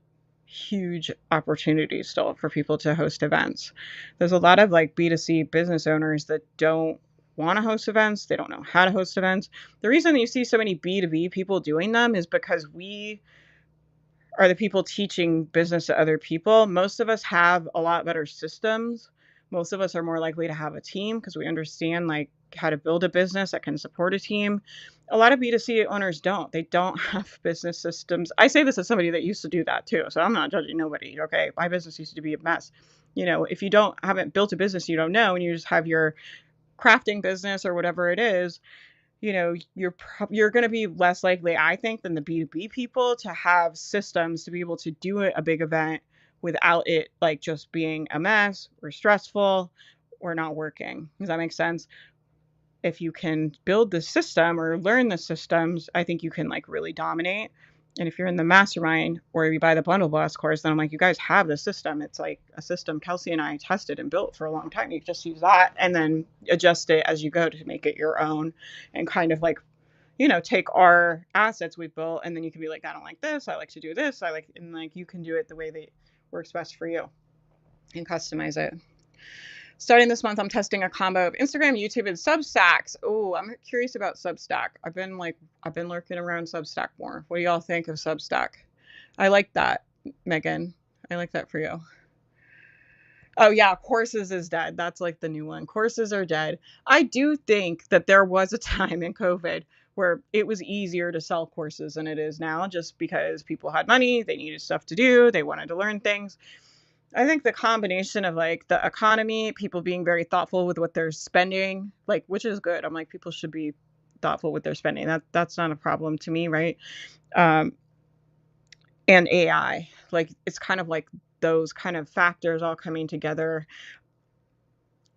huge opportunity still for people to host events. There's a lot of like B2C business owners that don't want to host events. They don't know how to host events. The reason you see so many B2B people doing them is because we are the people teaching business to other people. Most of us have a lot better systems. Most of us are more likely to have a team because we understand like how to build a business that can support a team. A lot of B2C owners don't. They don't have business systems. I say this as somebody that used to do that too. So I'm not judging nobody. Okay. My business used to be a mess. If you haven't built a business, you don't know, and you just have your crafting business or whatever it is, you're going to be less likely, I think, than the B2B people to have systems to be able to do a big event without it like just being a mess or stressful or not working. Does that make sense? If you can build the system or learn the systems, I think you can like really dominate. And if you're in the mastermind or you buy the bundle blast course, then I'm like, you guys have the system. It's like a system Kelsey and I tested and built for a long time. You just use that and then adjust it as you go to make it your own and kind of like, take our assets we've built and then you can be like, I don't like this. I like to do this. And like, you can do it the way that works best for you and customize it. Starting this month, I'm testing a combo of Instagram, YouTube, and Substack. Oh, I'm curious about Substack. I've been lurking around Substack more. What do y'all think of Substack? I like that, Megan. I like that for you. Oh yeah, Courses is dead. That's like the new one. Courses are dead. I do think that there was a time in COVID where it was easier to sell courses than it is now, just because people had money, they needed stuff to do, they wanted to learn things. I think the combination of like the economy, people being very thoughtful with what they're spending, like, which is good. I'm like, people should be thoughtful with their spending. That's not a problem to me, right? And AI, like, it's kind of like those kind of factors all coming together.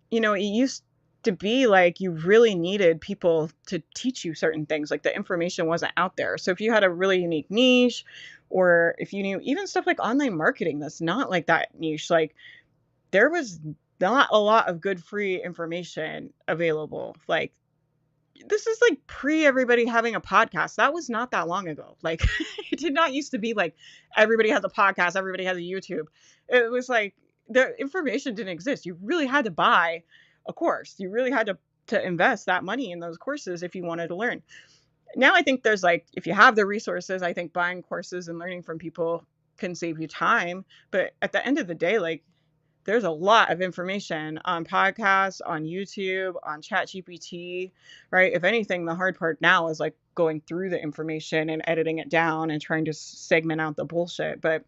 It used to be like you really needed people to teach you certain things. Like the information wasn't out there. So if you had a really unique niche, or if you knew even stuff like online marketing that's not like that niche, like there was not a lot of good free information available. Like this is like pre everybody having a podcast. That was not that long ago. Like it did not used to be like everybody has a podcast, everybody has a YouTube. It was like the information didn't exist. You really had to buy a course. You really had to invest that money in those courses if you wanted to learn. Now I think there's like, if you have the resources, I think buying courses and learning from people can save you time. But at the end of the day, like there's a lot of information on podcasts, on YouTube, on ChatGPT, right? If anything, the hard part now is like going through the information and editing it down and trying to segment out the bullshit. But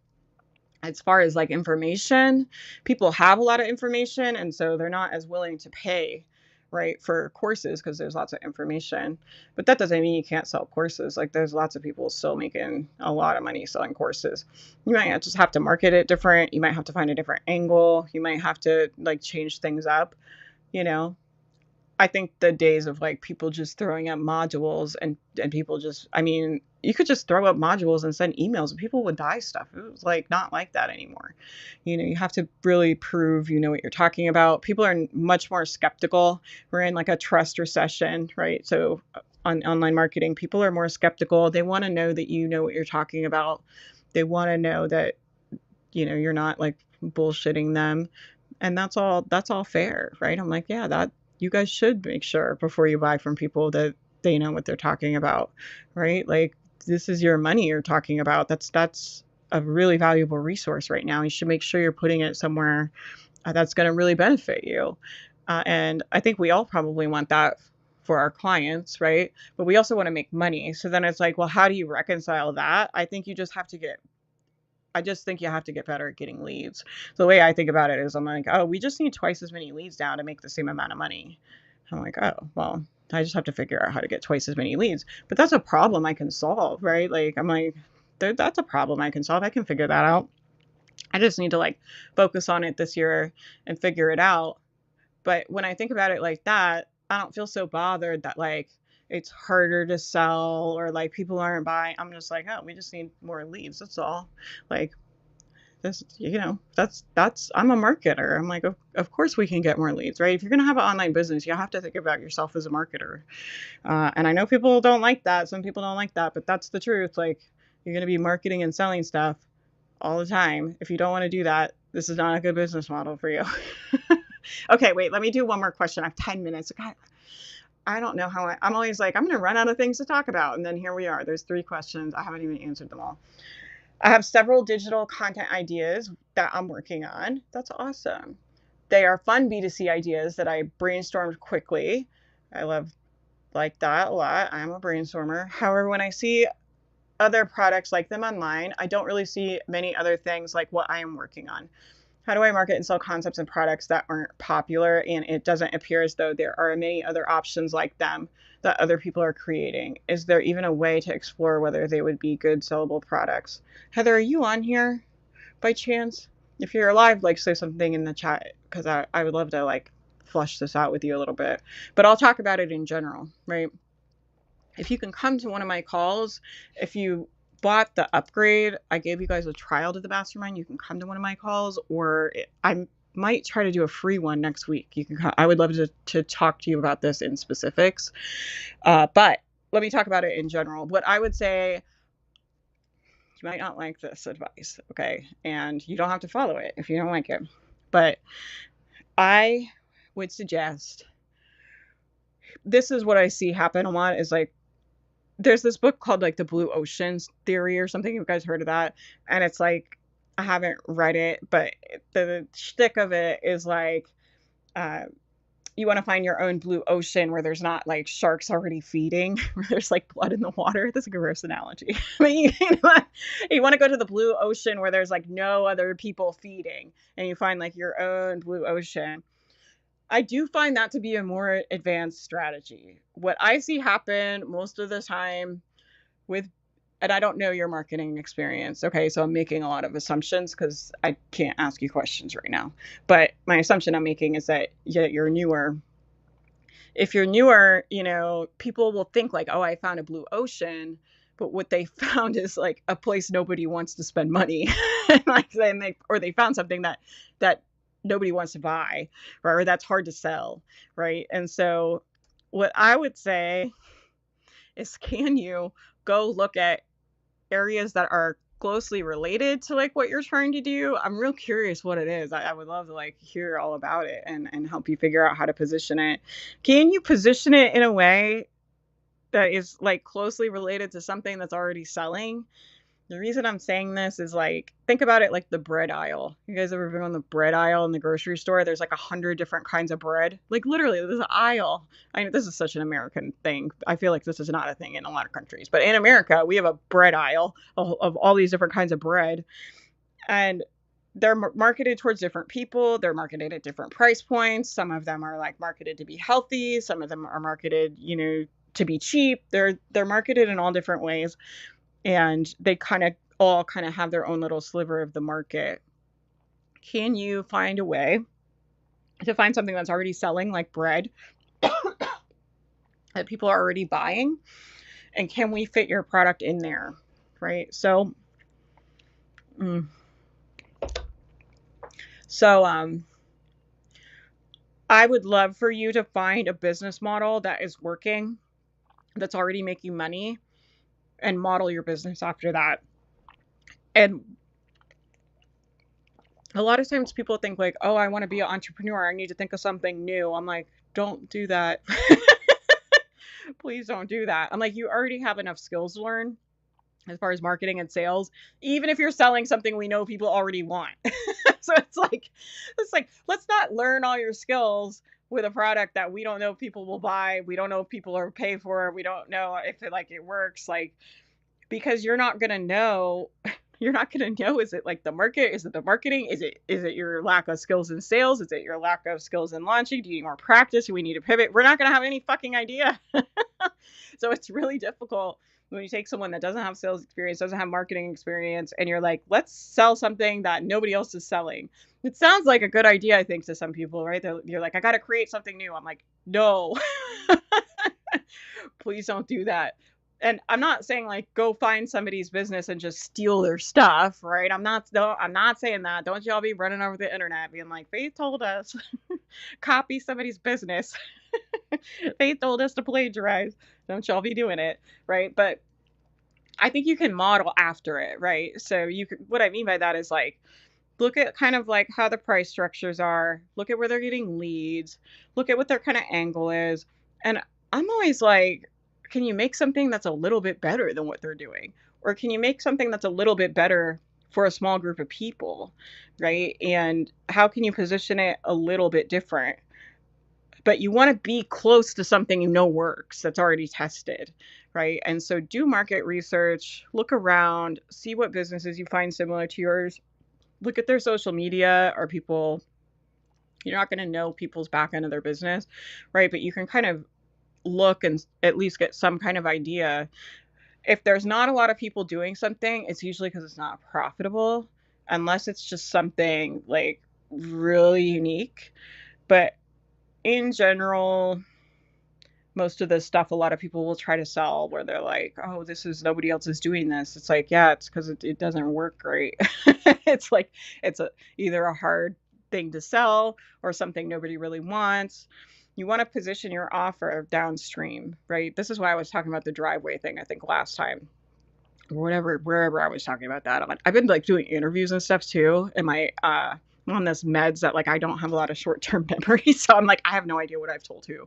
as far as like information, people have a lot of information, and so they're not as willing to pay, right, for courses because there's lots of information. But that doesn't mean you can't sell courses. Like there's lots of people still making a lot of money selling courses. You might just have to market it different. You might have to find a different angle. You might have to like change things up, you know. I think the days of like people just throwing up modules and people just, I mean, you could just throw up modules and send emails and people would buy stuff. It was like not like that anymore. You know, you have to really prove you know what you're talking about. People are much more skeptical. We're in like a trust recession, right? So on online marketing, people are more skeptical. They want to know that you know what you're talking about. They want to know that, you know, you're not like bullshitting them. And that's all fair, right? I'm like, yeah, that you guys should make sure before you buy from people that they know what they're talking about, right? Like this is your money you're talking about. That's a really valuable resource right now. You should make sure you're putting it somewhere that's going to really benefit you. And I think we all probably want that for our clients, right? But we also want to make money. So then it's like, well, how do you reconcile that? I think you just have to get I just think you have to get better at getting leads. So the way I think about it is I'm like, oh, we just need twice as many leads now to make the same amount of money. I'm like, oh, well, I just have to figure out how to get twice as many leads. But that's a problem I can solve, right? Like, I'm like, that's a problem I can solve. I can figure that out. I just need to like focus on it this year and figure it out. But when I think about it like that, I don't feel so bothered that like it's harder to sell or like people aren't buying. I'm just like, oh, we just need more leads. That's all. Like this, you know, that's I'm a marketer. I'm like, of course we can get more leads, right? If you're going to have an online business, you have to think about yourself as a marketer. And I know people don't like that. Some people don't like that, but that's the truth. Like you're going to be marketing and selling stuff all the time. If you don't want to do that, this is not a good business model for you. Okay, wait, let me do one more question. I have 10 minutes. God, I don't know how I'm always like, I'm going to run out of things to talk about. And then here we are. There's 3 questions. I haven't even answered them all. I have several digital content ideas that I'm working on. That's awesome. They are fun B2C ideas that I brainstormed quickly. I love like that a lot. I'm a brainstormer. However, when I see other products like them online, I don't really see many other things like what I am working on. How do I market and sell concepts and products that aren't popular and it doesn't appear as though there are many other options like them that other people are creating? Is there even a way to explore whether they would be good sellable products? Heather, are you on here by chance? If you're alive, like say something in the chat because I would love to like flush this out with you a little bit. But I'll talk about it in general, right? If you can come to one of my calls, if you bought the upgrade, I gave you guys a trial to the mastermind. You can come to one of my calls, or I might try to do a free one next week. You can come. I would love to talk to you about this in specifics. But let me talk about it in general. What I would say, you might not like this advice, okay? And you don't have to follow it if you don't like it. But I would suggest, this is what I see happen a lot is like, there's this book called like the Blue Oceans Theory or something. You guys heard of that? And it's like, I haven't read it, but the shtick of it is like, you want to find your own blue ocean where there's not like sharks already feeding, where there's like blood in the water. That's a gross analogy. I mean, you want to go to the blue ocean where there's like no other people feeding and you find like your own blue ocean. I do find that to be a more advanced strategy. What I see happen most of the time with, and I don't know your marketing experience, okay, so I'm making a lot of assumptions because I can't ask you questions right now. But my assumption I'm making is that you're newer. If you're newer, you know, people will think like, oh, I found a blue ocean. But what they found is like a place nobody wants to spend money. Like they found something that nobody wants to buy, right? Or that's hard to sell, right? And so what I would say is, can you go look at areas that are closely related to like what you're trying to do? I'm real curious what it is. I would love to like hear all about it and help you figure out how to position it. Can you position it in a way that is like closely related to something that's already selling? The reason I'm saying this is like, think about it like the bread aisle. You guys ever been on the bread aisle in the grocery store? There's like 100 different kinds of bread. Like literally, there's an aisle. I know this is such an American thing. I feel like this is not a thing in a lot of countries, but in America, we have a bread aisle of all these different kinds of bread, and they're marketed towards different people. They're marketed at different price points. Some of them are like marketed to be healthy. Some of them are marketed, to be cheap. They're marketed in all different ways, and they all kind of have their own little sliver of the market. Can you find a way to find something that's already selling like bread that people are already buying, and can we fit your product in there, right? So I would love for you to find a business model that is working, that's already making money, and model your business after that. And a lot of times people think like, oh, I want to be an entrepreneur, I need to think of something new. I'm like, don't do that. Please don't do that. I'm like, you already have enough skills to learn as far as marketing and sales, even if you're selling something we know people already want. So it's like, let's not learn all your skills with a product that we don't know if people will buy. We don't know if people are pay for it. We don't know if it works. Like, because you're not going to know. You're not going to know, is it like the market? Is it the marketing? Is it your lack of skills in sales? Is it your lack of skills in launching? Do you need more practice? Do we need to pivot? We're not going to have any fucking idea. So it's really difficult when you take someone that doesn't have sales experience, doesn't have marketing experience, and you're like, let's sell something that nobody else is selling. It sounds like a good idea, I think, to some people, right? You're like, I got to create something new. I'm like, no, please don't do that. And I'm not saying like go find somebody's business and just steal their stuff, right? I'm not saying that. Don't y'all be running over the internet being like, Faith told us copy somebody's business. Faith told us to plagiarize. Don't y'all be doing it, right? But I think you can model after it, right? So what I mean by that is like, look at kind of like how the price structures are, look at where they're getting leads, look at what their kind of angle is. And I'm always like, can you make something that's a little bit better than what they're doing? Or can you make something that's a little bit better for a small group of people, right? And how can you position it a little bit different? But you want to be close to something works, that's already tested, right? And so do market research, look around, see what businesses you find similar to yours, look at their social media. You're not going to know people's back end of their business, right? But you can kind of look and at least get some kind of idea. If there's not a lot of people doing something, it's usually because it's not profitable, unless it's just something like really unique. But in general, most of the stuff a lot of people will try to sell where they're like, oh, nobody else is doing this. It's like, yeah, it's because it doesn't work great. It's like, either a hard thing to sell or something nobody really wants. You want to position your offer downstream, right? This is why I was talking about the driveway thing, I think last time, or wherever I was talking about that. I've been like doing interviews and stuff too. And I'm on this meds that like I don't have a lot of short-term memory, so I'm like, I have no idea what I've told who.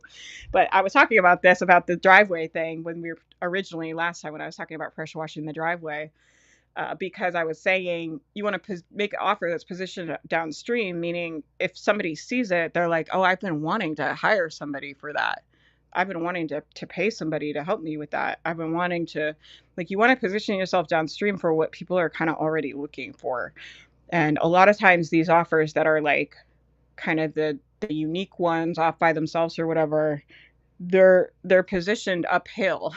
But I was talking about the driveway thing when we were originally last time when I was talking about pressure washing the driveway. Because I was saying you want to make an offer that's positioned downstream, meaning if somebody sees it, they're like, oh, I've been wanting to hire somebody for that. I've been wanting to pay somebody to help me with that. I've been wanting to, like, you want to position yourself downstream for what people are kind of already looking for. And a lot of times these offers that are like kind of the unique ones off by themselves or whatever, they're positioned uphill.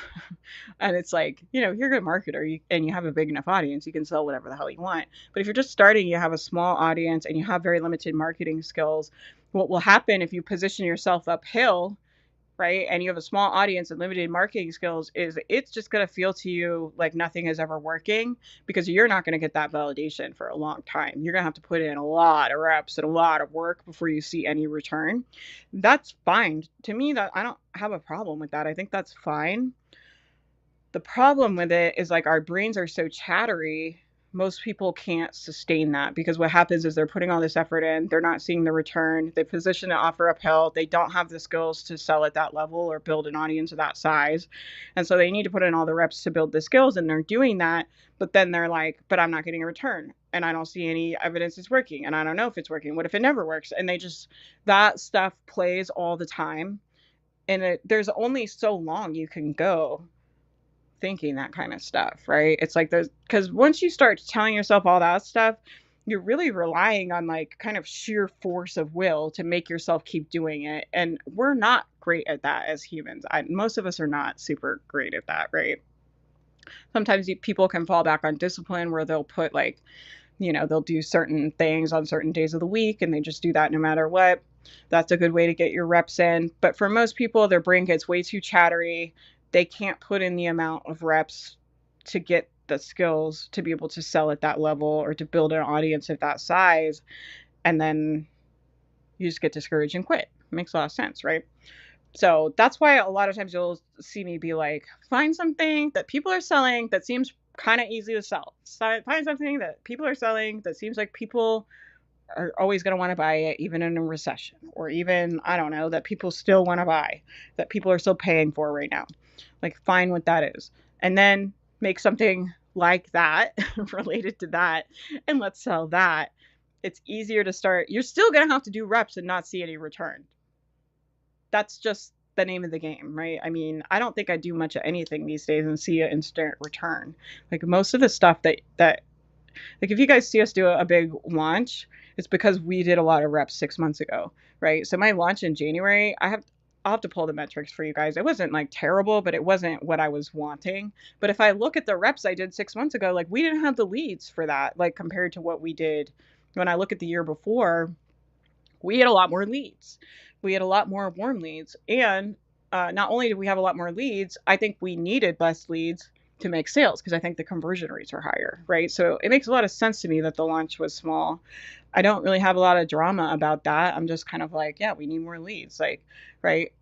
And it's like, you're a good marketer and you have a big enough audience, you can sell whatever the hell you want. But if you're just starting, you have a small audience and you have very limited marketing skills, what will happen if you position yourself uphill, right, and you have a small audience and limited marketing skills, is it's just going to feel to you like nothing is ever working, because you're not going to get that validation for a long time. You're going to have to put in a lot of reps and a lot of work before you see any return. That's fine. To me, that I don't have a problem with that. I think that's fine. The problem with it is like our brains are so chattery. most people can't sustain that, because what happens is they're putting all this effort in, they're not seeing the return, they position the offer uphill, they don't have the skills to sell at that level or build an audience of that size. And so they need to put in all the reps to build the skills, and they're doing that. But then they're like, but I'm not getting a return, and I don't see any evidence it's working, and I don't know if it's working. What if it never works? And they just, that stuff plays all the time. And there's only so long you can go thinking that kind of stuff, right? It's like there's, because once you start telling yourself all that stuff, you're really relying on like kind of sheer force of will to make yourself keep doing it. And we're not great at that as humans. Most of us are not super great at that, right? Sometimes people can fall back on discipline, where they'll put like, they'll do certain things on certain days of the week, and they just do that no matter what. That's a good way to get your reps in. But for most people, their brain gets way too chattery. They can't put in the amount of reps to get the skills to be able to sell at that level or to build an audience of that size. And then you just get discouraged and quit. It makes a lot of sense, right? So that's why a lot of times you'll see me be like, find something that people are selling that seems kind of easy to sell. Find something that people are selling that seems like people are always going to want to buy it, even in a recession, or even, I don't know, that people still want to buy, that people are still paying for right now. Like, find what that is. And then make something like that related to that, and let's sell that. It's easier to start. You're still going to have to do reps and not see any return. That's just the name of the game, right? I mean, I don't think I do much of anything these days and see an instant return. Like, most of the stuff that like, if you guys see us do a big launch, it's because we did a lot of reps 6 months ago, right? So my launch in January, I'll have to pull the metrics for you guys. It wasn't like terrible, but it wasn't what I was wanting. But if I look at the reps I did 6 months ago, like, we didn't have the leads for that, like, compared to what we did when I look at the year before. We had a lot more leads. We had a lot more warm leads. And not only did we have a lot more leads, I think we needed less leads to make sales, because I think the conversion rates are higher, right? So it makes a lot of sense to me that the launch was small. I don't really have a lot of drama about that. I'm just kind of like, yeah, we need more leads, like, right?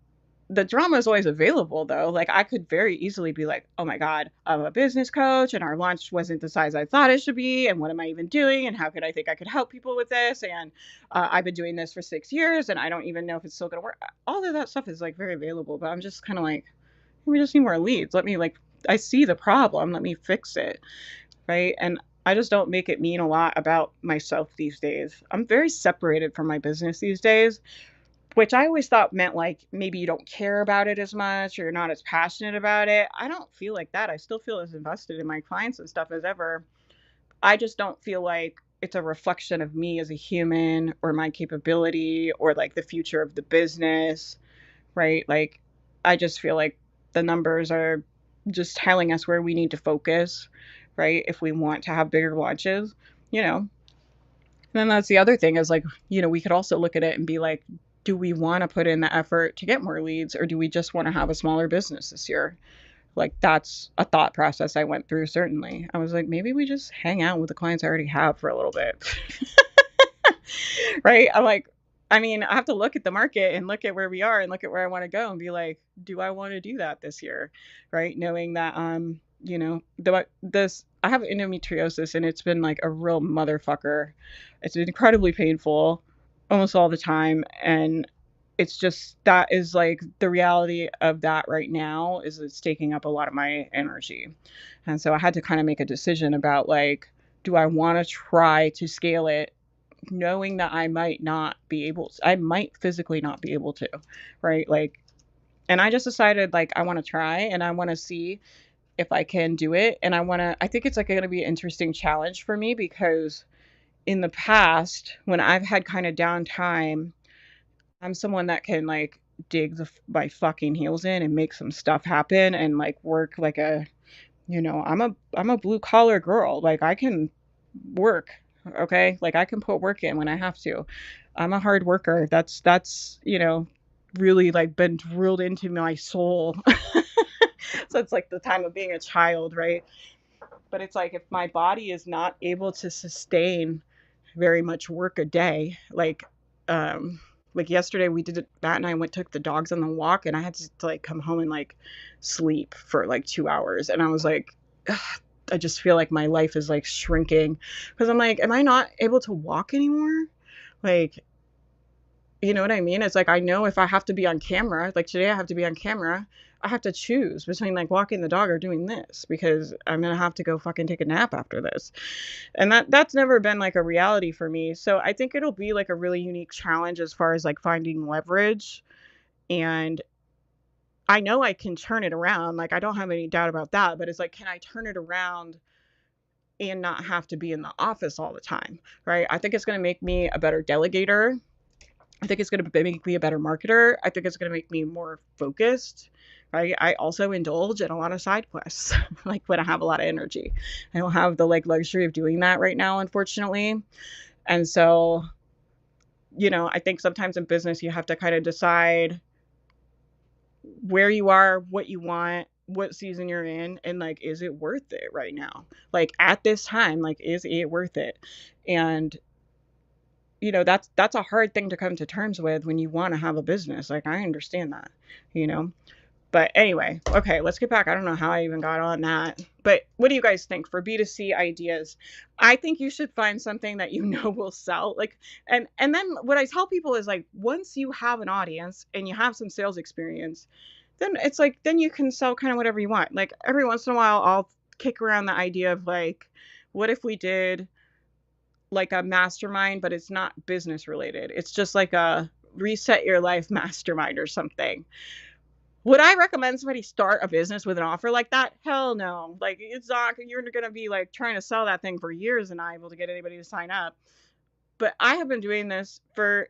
The drama is always available, though. Like, I could very easily be like, oh my God, I'm a business coach and our launch wasn't the size I thought it should be. And what am I even doing? And how could I think I could help people with this? And I've been doing this for 6 years and I don't even know if it's still going to work. All of that stuff is like very available, but I'm just kind of like, we just need more leads. Let me, like, I see the problem. Let me fix it. Right. And I just don't make it mean a lot about myself these days. I'm very separated from my business these days, which I always thought meant like maybe you don't care about it as much or you're not as passionate about it. I don't feel like that. I still feel as invested in my clients and stuff as ever. I just don't feel like it's a reflection of me as a human or my capability or like the future of the business, right? Like, I just feel like the numbers are just telling us where we need to focus, right? If we want to have bigger launches, you know. And then that's the other thing is like, we could also look at it and be like, do we want to put in the effort to get more leads, or do we just want to have a smaller business this year? Like, that's a thought process I went through, certainly. I was like, maybe we just hang out with the clients I already have for a little bit. Right? I'm like, I mean, I have to look at the market and look at where we are and look at where I want to go and be like, do I want to do that this year? Right? Knowing that, I have endometriosis and it's been like a real motherfucker. It's incredibly painful almost all the time. And it's just, that is like the reality of that right now, is it's taking up a lot of my energy. And so I had to kind of make a decision about like, do I want to try to scale it, knowing that I might physically not be able to, right? Like, and I just decided like, I want to try and I want to see if I can do it. And I think it's like going to be an interesting challenge for me, because in the past, when I've had kind of downtime, I'm someone that can like dig my fucking heels in and make some stuff happen and like work like I'm a blue collar girl. Like, I can work. Okay. Like, I can put work in when I have to. I'm a hard worker. That's, really like been drilled into my soul. So it's like the time of being a child, right? But it's like, if my body is not able to sustain very much work a day, like yesterday Matt and I took the dogs on the walk, and I had to like come home and like sleep for like 2 hours. And I was like, ugh, I just feel like my life is like shrinking because I'm like, am I not able to walk anymore? Like, you know what I mean? It's like, I know if I have to be on camera, like today I have to be on camera, I have to choose between like walking the dog or doing this because I'm going to have to go fucking take a nap after this. And that's never been like a reality for me. So I think it'll be like a really unique challenge as far as like finding leverage. And I know I can turn it around. Like, I don't have any doubt about that, but it's like, can I turn it around and not have to be in the office all the time? Right. I think it's going to make me a better delegator. I think it's going to make me a better marketer. I think it's going to make me more focused. Right. I also indulge in a lot of side quests, like when I have a lot of energy. I don't have the like luxury of doing that right now, unfortunately. And so, I think sometimes in business, you have to kind of decide where you are, what you want, what season you're in, and like, is it worth it right now? Like at this time, like, is it worth it? And that's a hard thing to come to terms with when you want to have a business. Like, I understand that, you know. But anyway, okay, let's get back. I don't know how I even got on that. But what do you guys think for B2C ideas? I think you should find something that will sell. Like, and then what I tell people is like, once you have an audience and you have some sales experience, then it's like, then you can sell kind of whatever you want. Like every once in a while, I'll kick around the idea of like, what if we did like a mastermind, but it's not business related. It's just like a reset your life mastermind or something. Would I recommend somebody start a business with an offer like that? Hell no. Like, it's not, you're going to be like trying to sell that thing for years and not able to get anybody to sign up. But I have been doing this for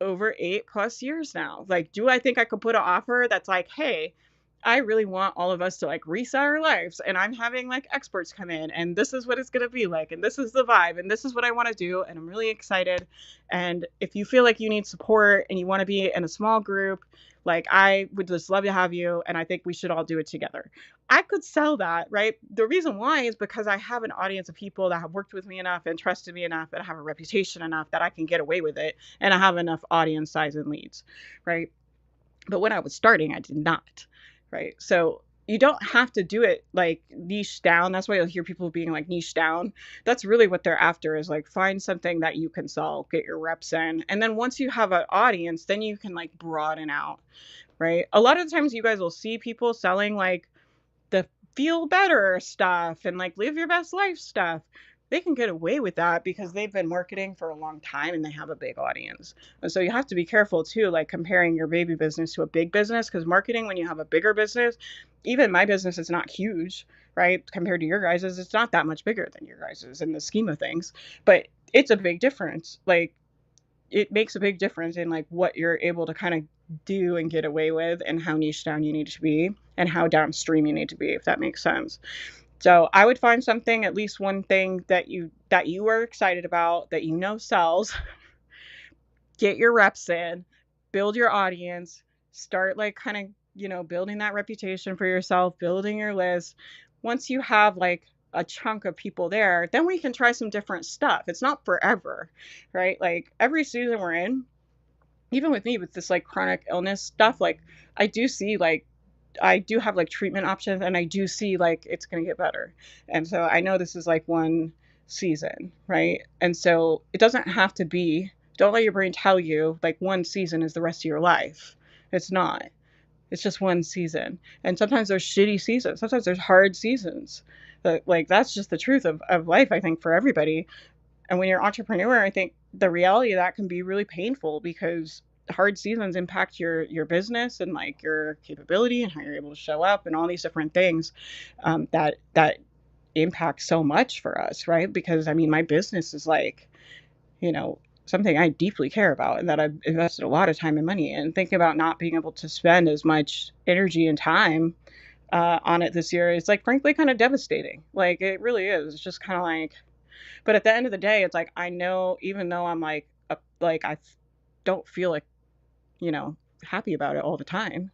over 8+ years now. Like, do I think I could put an offer that's like, hey, I really want all of us to like reset our lives, and I'm having like experts come in, and this is what it's going to be like, and this is the vibe, and this is what I want to do, and I'm really excited. And if you feel like you need support and you want to be in a small group, like, I would just love to have you, and I think we should all do it together. I could sell that, right? The reason why is because I have an audience of people that have worked with me enough and trusted me enough and have a reputation enough that I can get away with it, and I have enough audience size and leads, right? But when I was starting, I did not. Right. So you don't have to do it like niche down. That's why you'll hear people being like niche down. That's really what they're after, is like, find something that you can sell, get your reps in. And then once you have an audience, then you can like broaden out. Right. A lot of the times you guys will see people selling like the feel better stuff and like live your best life stuff. They can get away with that because they've been marketing for a long time and they have a big audience. And so you have to be careful too, like comparing your baby business to a big business, because marketing, when you have a bigger business, even my business is not huge, right? Compared to your guys's, it's not that much bigger than your guys's in the scheme of things, but it's a big difference. Like, it makes a big difference in like what you're able to kind of do and get away with, and how niche down you need to be, and how downstream you need to be, if that makes sense. So I would find something, at least one thing that you are excited about, that sells, get your reps in, build your audience, start like kind of, building that reputation for yourself, building your list. Once you have like a chunk of people there, then we can try some different stuff. It's not forever, right? Like every season we're in, even with me with this like chronic illness stuff, like I do see like, I do have like treatment options, and I do see like it's going to get better. And so I know this is like one season, right? And so it doesn't have to be, don't let your brain tell you like one season is the rest of your life. It's not. It's just one season. And sometimes there's shitty seasons. Sometimes there's hard seasons. Like that's just the truth of life, I think, for everybody. And when you're an entrepreneur, I think the reality of that can be really painful, because hard seasons impact your business and like your capability and how you're able to show up and all these different things that impact so much for us, right? Because I mean, my business is like, something I deeply care about and that I've invested a lot of time and money in. Thinking about not being able to spend as much energy and time on it this year is like, frankly, kind of devastating. Like, it really is. It's just kind of like, but at the end of the day, it's like, I know, even though I'm like I don't feel like, happy about it all the time.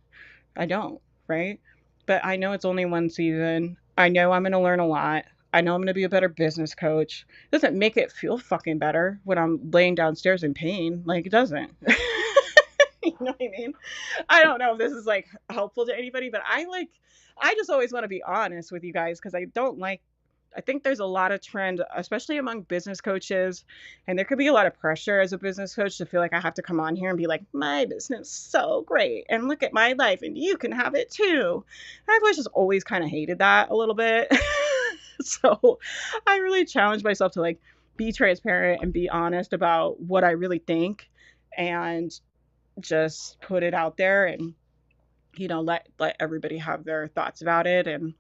I don't, right? But I know it's only one season. I know I'm going to learn a lot. I know I'm going to be a better business coach. It doesn't make it feel fucking better when I'm laying downstairs in pain. Like, it doesn't. You know what I mean? I don't know if this is like helpful to anybody, but I just always want to be honest with you guys, because I don't like I think there's a lot of trend, especially among business coaches, and there could be a lot of pressure as a business coach to feel like I have to come on here and be like, my business is so great, and look at my life, and you can have it too. And I've just always kind of hated that a little bit. So I really challenge myself to like be transparent and be honest about what I really think, and just put it out there, and let everybody have their thoughts about it. And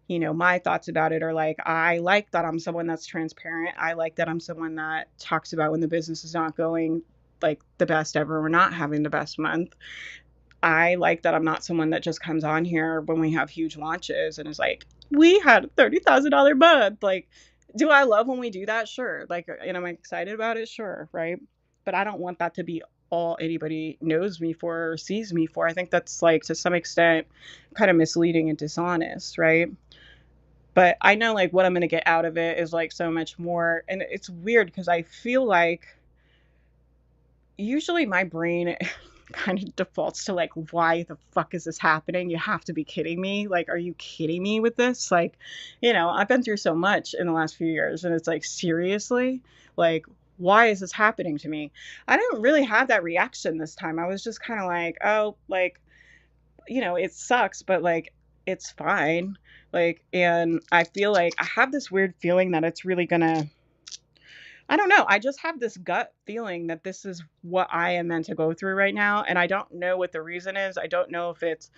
my thoughts about it are like, I like that I'm someone that's transparent. I like that I'm someone that talks about when the business is not going like the best ever. We're not having the best month. I like that I'm not someone that just comes on here when we have huge launches and is like, we had a $30,000 month. Like, do I love when we do that? Sure. Like, and am I excited about it? Sure. Right. But I don't want that to be all anybody knows me for or sees me for. I think that's like to some extent kind of misleading and dishonest. Right. But I know like what I'm going to get out of it is like so much more. And it's weird because I feel like usually my brain kind of defaults to like, why the fuck is this happening? You have to be kidding me. Like, are you kidding me with this? Like, I've been through so much in the last few years, and it's like, seriously, like, why is this happening to me? I didn't really have that reaction this time. I was just kind of like, oh, like, it sucks, but like, it's fine. Like, and I feel like I have this weird feeling that it's really gonna, I don't know. I just have this gut feeling that this is what I am meant to go through right now. And I don't know what the reason is. I don't know if it's,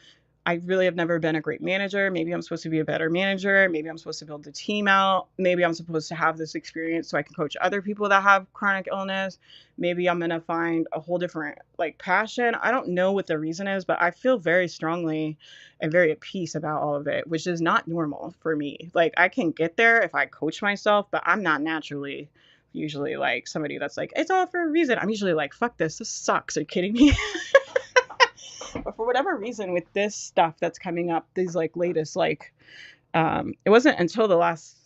I really have never been a great manager. Maybe I'm supposed to be a better manager. Maybe I'm supposed to build the team out. Maybe I'm supposed to have this experience so I can coach other people that have chronic illness. Maybe I'm going to find a whole different like passion. I don't know what the reason is, but I feel very strongly and very at peace about all of it, which is not normal for me. Like I can get there if I coach myself, but I'm not naturally usually like somebody that's like, it's all for a reason. I'm usually like, fuck this sucks. Are you kidding me? But for whatever reason with this stuff that's coming up, these like latest like it wasn't until the last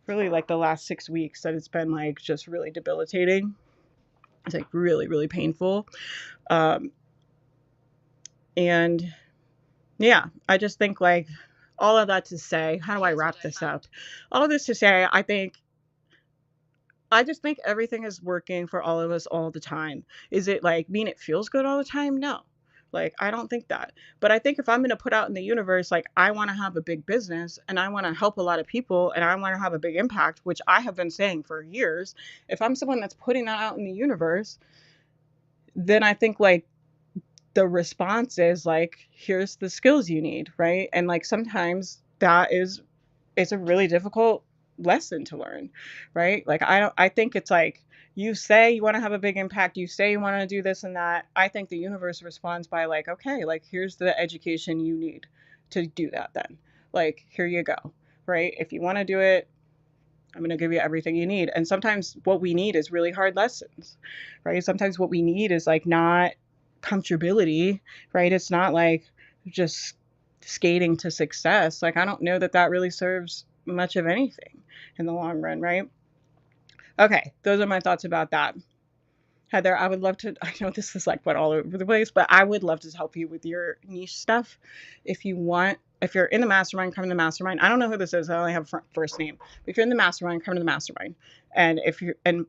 6 weeks that it's been like just really debilitating. It's like really, really painful. And yeah, I just think like all of that to say, how do I wrap this up? All of this to say, I just think everything is working for all of us all the time. Is it like mean it feels good all the time? No. Like, I don't think that. But I think if I'm going to put out in the universe, like, I want to have a big business and I want to help a lot of people and I want to have a big impact, which I have been saying for years. If I'm someone that's putting that out in the universe, then I think like the response is like, here's the skills you need. Right. And like sometimes it's a really difficult lesson to learn, right? Like I think it's like you say you want to have a big impact, you say you want to do this and that. I think the universe responds by like, okay, like here's the education you need to do that then. Like here you go. Right? If you want to do it, I'm going to give you everything you need. And sometimes what we need is really hard lessons. Right? Sometimes what we need is like not comfortability, right? It's not like just skating to success. Like I don't know that that really serves much of anything in the long run, right? Okay, those are my thoughts about that. Heather, I would love to, I know this is like what all over the place, but I would love to help you with your niche stuff. If you want, if you're in the mastermind, come to the mastermind. I don't know who this is. I only have first name. But if you're in the mastermind, come to the mastermind. And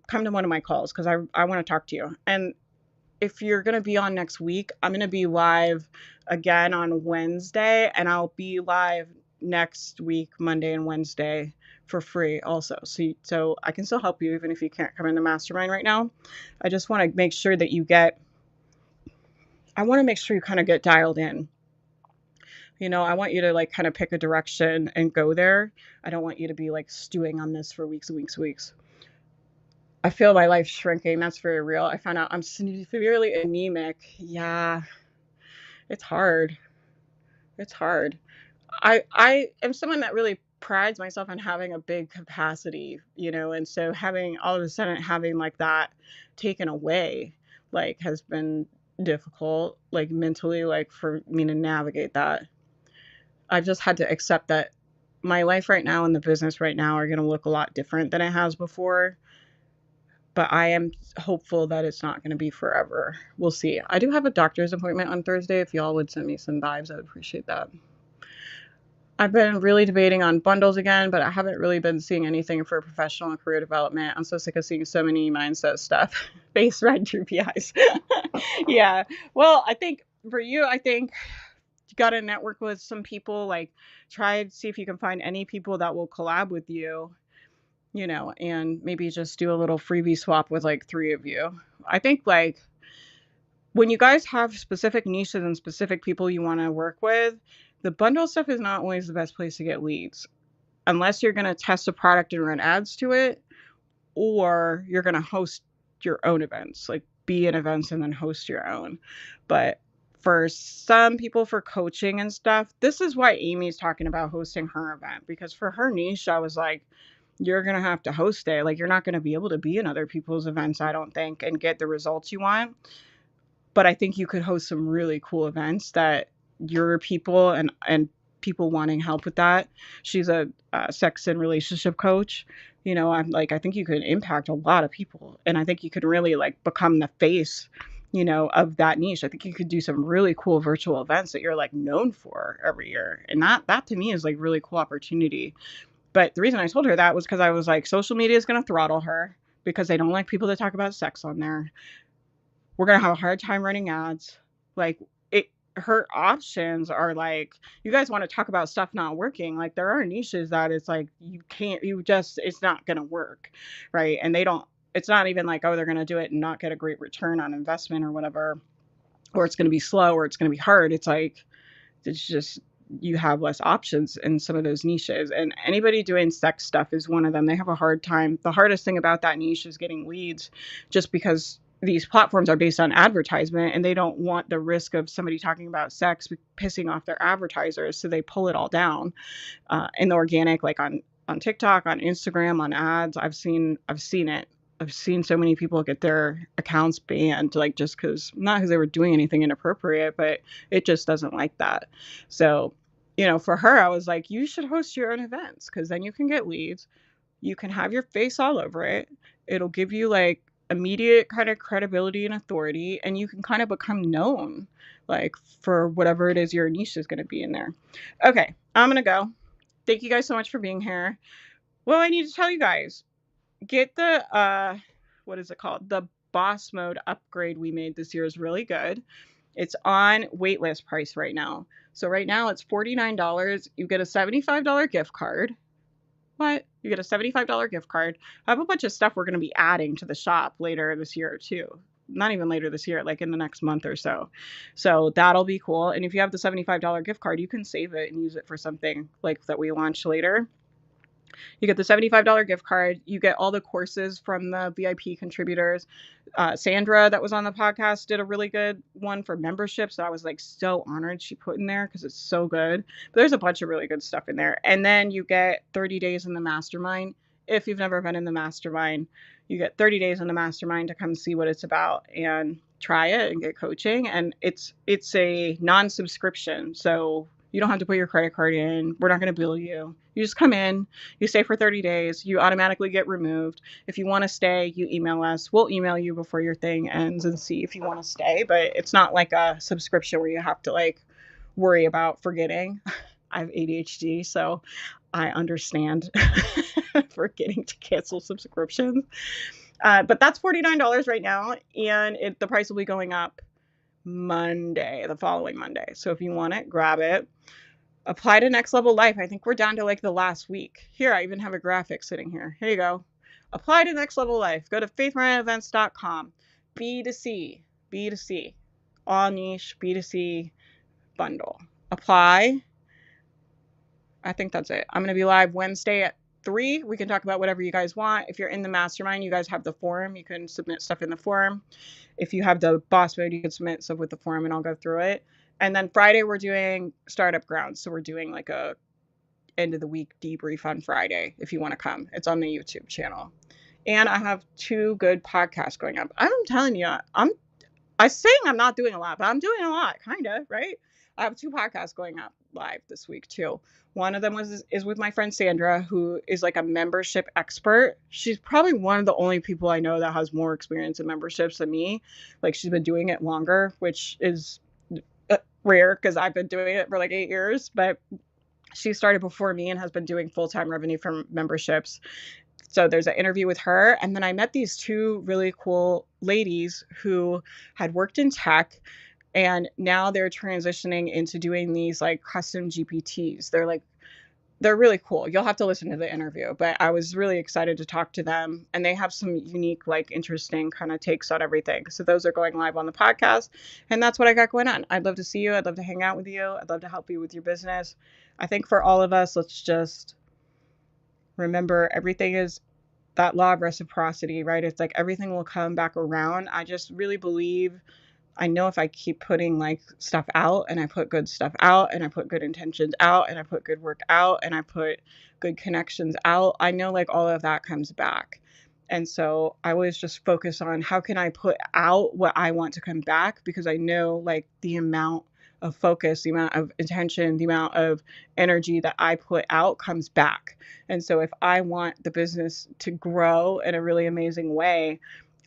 come to one of my calls because I want to talk to you. And if you're going to be on next week, I'm going to be live again on Wednesday, and I'll be live next week, Monday and Wednesday for free also. So I can still help you even if you can't come in the mastermind right now. I just want to make sure that you kind of get dialed in. I want you to like kind of pick a direction and go there. I don't want you to be like stewing on this for weeks and weeks and weeks. I feel my life shrinking. That's very real. I found out I'm severely anemic. Yeah, it's hard. It's hard. I am someone that really prides myself on having a big capacity, and so having all of a sudden having like that taken away, like has been difficult, like mentally, like for me to navigate that. I've just had to accept that my life right now and the business right now are going to look a lot different than it has before. But I am hopeful that it's not going to be forever. We'll see. I do have a doctor's appointment on Thursday. If y'all would send me some vibes, I would appreciate that. I've been really debating on bundles again, but I haven't really been seeing anything for professional and career development. I'm so sick of seeing so many mindset stuff based right through PIs. Yeah. Well, I think for you, I think you got to network with some people, like try and see if you can find any people that will collab with you, and maybe just do a little freebie swap with like 3 of you. I think like when you guys have specific niches and specific people you want to work with, the bundle stuff is not always the best place to get leads unless you're going to test a product and run ads to it, or you're going to host your own events, like be in events and then host your own. But for some people, for coaching and stuff, this is why Amy's talking about hosting her event, because for her niche, I was like, you're going to have to host it. Like, you're not going to be able to be in other people's events, I don't think, and get the results you want. But I think you could host some really cool events that your people and people wanting help with that. She's a sex and relationship coach. I'm like, I think you could impact a lot of people, and I think you could really like become the face, of that niche. I think you could do some really cool virtual events that you're like known for every year, and that to me is like really cool opportunity. But the reason I told her that was because I was like, social media is going to throttle her because they don't like people to talk about sex on there. We're going to have a hard time running ads. Like, her options are like, you guys want to talk about stuff not working. Like, there are niches that it's like, it's not going to work. Right. And it's not even like, oh, they're going to do it and not get a great return on investment or whatever, or it's going to be slow, or it's going to be hard. It's like, it's just, you have less options in some of those niches. And anybody doing sex stuff is one of them. They have a hard time. The hardest thing about that niche is getting leads, just because these platforms are based on advertisement and they don't want the risk of somebody talking about sex pissing off their advertisers. So they pull it all down in the organic, like on TikTok, on Instagram, on ads. I've seen it. I've seen so many people get their accounts banned, like just not because they were doing anything inappropriate, but it just doesn't like that. So, for her, I was like, you should host your own events, because then you can get leads. You can have your face all over it. It'll give you like immediate kind of credibility and authority, and you can kind of become known like for whatever it is your niche is going to be in there. Okay, I'm going to go. Thank you guys so much for being here. Well, I need to tell you guys, get the what is it called? The boss mode upgrade we made this year is really good. It's on waitlist price right now. So right now it's $49. You get a $75 gift card. What? You get a $75 gift card. I have a bunch of stuff we're going to be adding to the shop later this year too. Not even later this year, like in the next month or so. So that'll be cool. And if you have the $75 gift card, you can save it and use it for something like that we launch later. You get the $75 gift card. You get all the courses from the VIP contributors. Sandra, that was on the podcast, did a really good one for memberships that I was like so honored she put in there, because it's so good. But there's a bunch of really good stuff in there. And then you get 30 days in the mastermind. If you've never been in the mastermind, you get 30 days in the mastermind to come see what it's about and try it and get coaching. And it's a non-subscription. So you don't have to put your credit card in. We're not going to bill you. You just come in, you stay for 30 days, you automatically get removed. If you want to stay, you email us. We'll email you before your thing ends and see if you want to stay. But it's not like a subscription where you have to like worry about forgetting. I have ADHD, so I understand forgetting to cancel subscriptions. But that's $49 right now, and the price will be going up Monday, the following Monday. So if you want it, grab it. Apply to Next Level Life. I think we're down to like the last week. Here, I even have a graphic sitting here. Here you go. Apply to Next Level Life. Go to faithmarineevents.com. B2C, all niche, B2C bundle. Apply. I think that's it. I'm going to be live Wednesday at 3. We can talk about whatever you guys want. If you're in the mastermind, you guys have the forum. You can submit stuff in the forum. If you have the boss mode, you can submit stuff with the forum and I'll go through it. And then Friday, we're doing Startup Grounds. So we're doing like a end of the week debrief on Friday if you want to come. It's on the YouTube channel. And I have 2 good podcasts going up. I'm telling you, I'm saying I'm not doing a lot, but I'm doing a lot, kind of, right? I have 2 podcasts going up live this week too. One of them is with my friend Sandra, who is like a membership expert. She's probably one of the only people I know that has more experience in memberships than me. Like, she's been doing it longer, which is rare because I've been doing it for like 8 years. But She started before me and has been doing full-time revenue from memberships. So there's an interview with her. And then I met these two really cool ladies who had worked in tech, and now they're transitioning into doing these like custom GPTs. They're really cool. You'll have to listen to the interview, but I was really excited to talk to them, and they have some unique, like interesting kind of takes on everything. So those are going live on the podcast, and that's what I got going on. I'd love to see you. I'd love to hang out with you. I'd love to help you with your business. I think for all of us, let's just remember everything is that law of reciprocity, right? It's like everything will come back around. I just really believe, I know if I keep putting like stuff out, and I put good stuff out, and I put good intentions out, and I put good work out, and I put good connections out, I know like all of that comes back. And so I always just focus on how can I put out what I want to come back, because I know like the amount of focus, the amount of intention, the amount of energy that I put out comes back. And so if I want the business to grow in a really amazing way,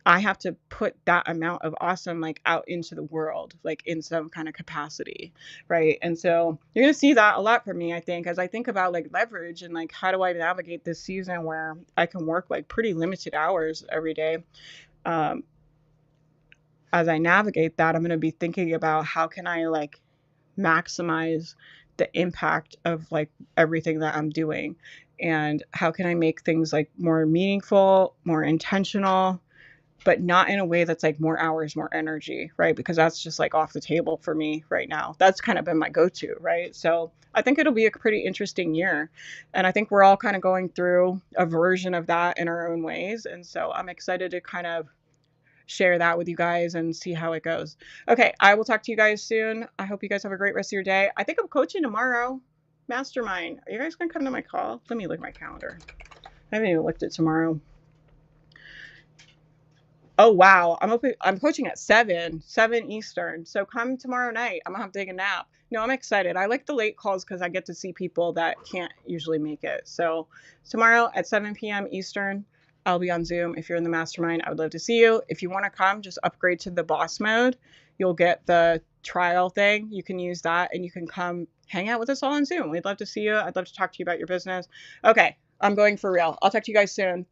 I have to put that amount of awesome like out into the world, like in some kind of capacity, right? And so you're gonna see that a lot from me, I think, as I think about like leverage and like how do I navigate this season where I can work like pretty limited hours every day. Um, as I navigate that, I'm gonna be thinking about how can I like maximize the impact of like everything that I'm doing, and how can I make things like more meaningful, more intentional, but not in a way that's like more hours, more energy, right? Because that's just like off the table for me right now. That's kind of been my go-to, right? So I think it'll be a pretty interesting year. And I think we're all kind of going through a version of that in our own ways. And so I'm excited to kind of share that with you guys and see how it goes. Okay, I will talk to you guys soon. I hope you guys have a great rest of your day. I think I'm coaching tomorrow. Mastermind. Are you guys gonna come to my call? Let me look at my calendar. I haven't even looked at tomorrow. Oh wow, I'm coaching at 7 Eastern. So come tomorrow night. I'm gonna have to take a nap. No, I'm excited. I like the late calls because I get to see people that can't usually make it. So tomorrow at 7 p.m. Eastern, I'll be on Zoom. If you're in the mastermind, I would love to see you. If you want to come, just upgrade to the boss mode. You'll get the trial thing. You can use that, and you can come hang out with us all on Zoom. We'd love to see you. I'd love to talk to you about your business. Okay, I'm going for real. I'll talk to you guys soon.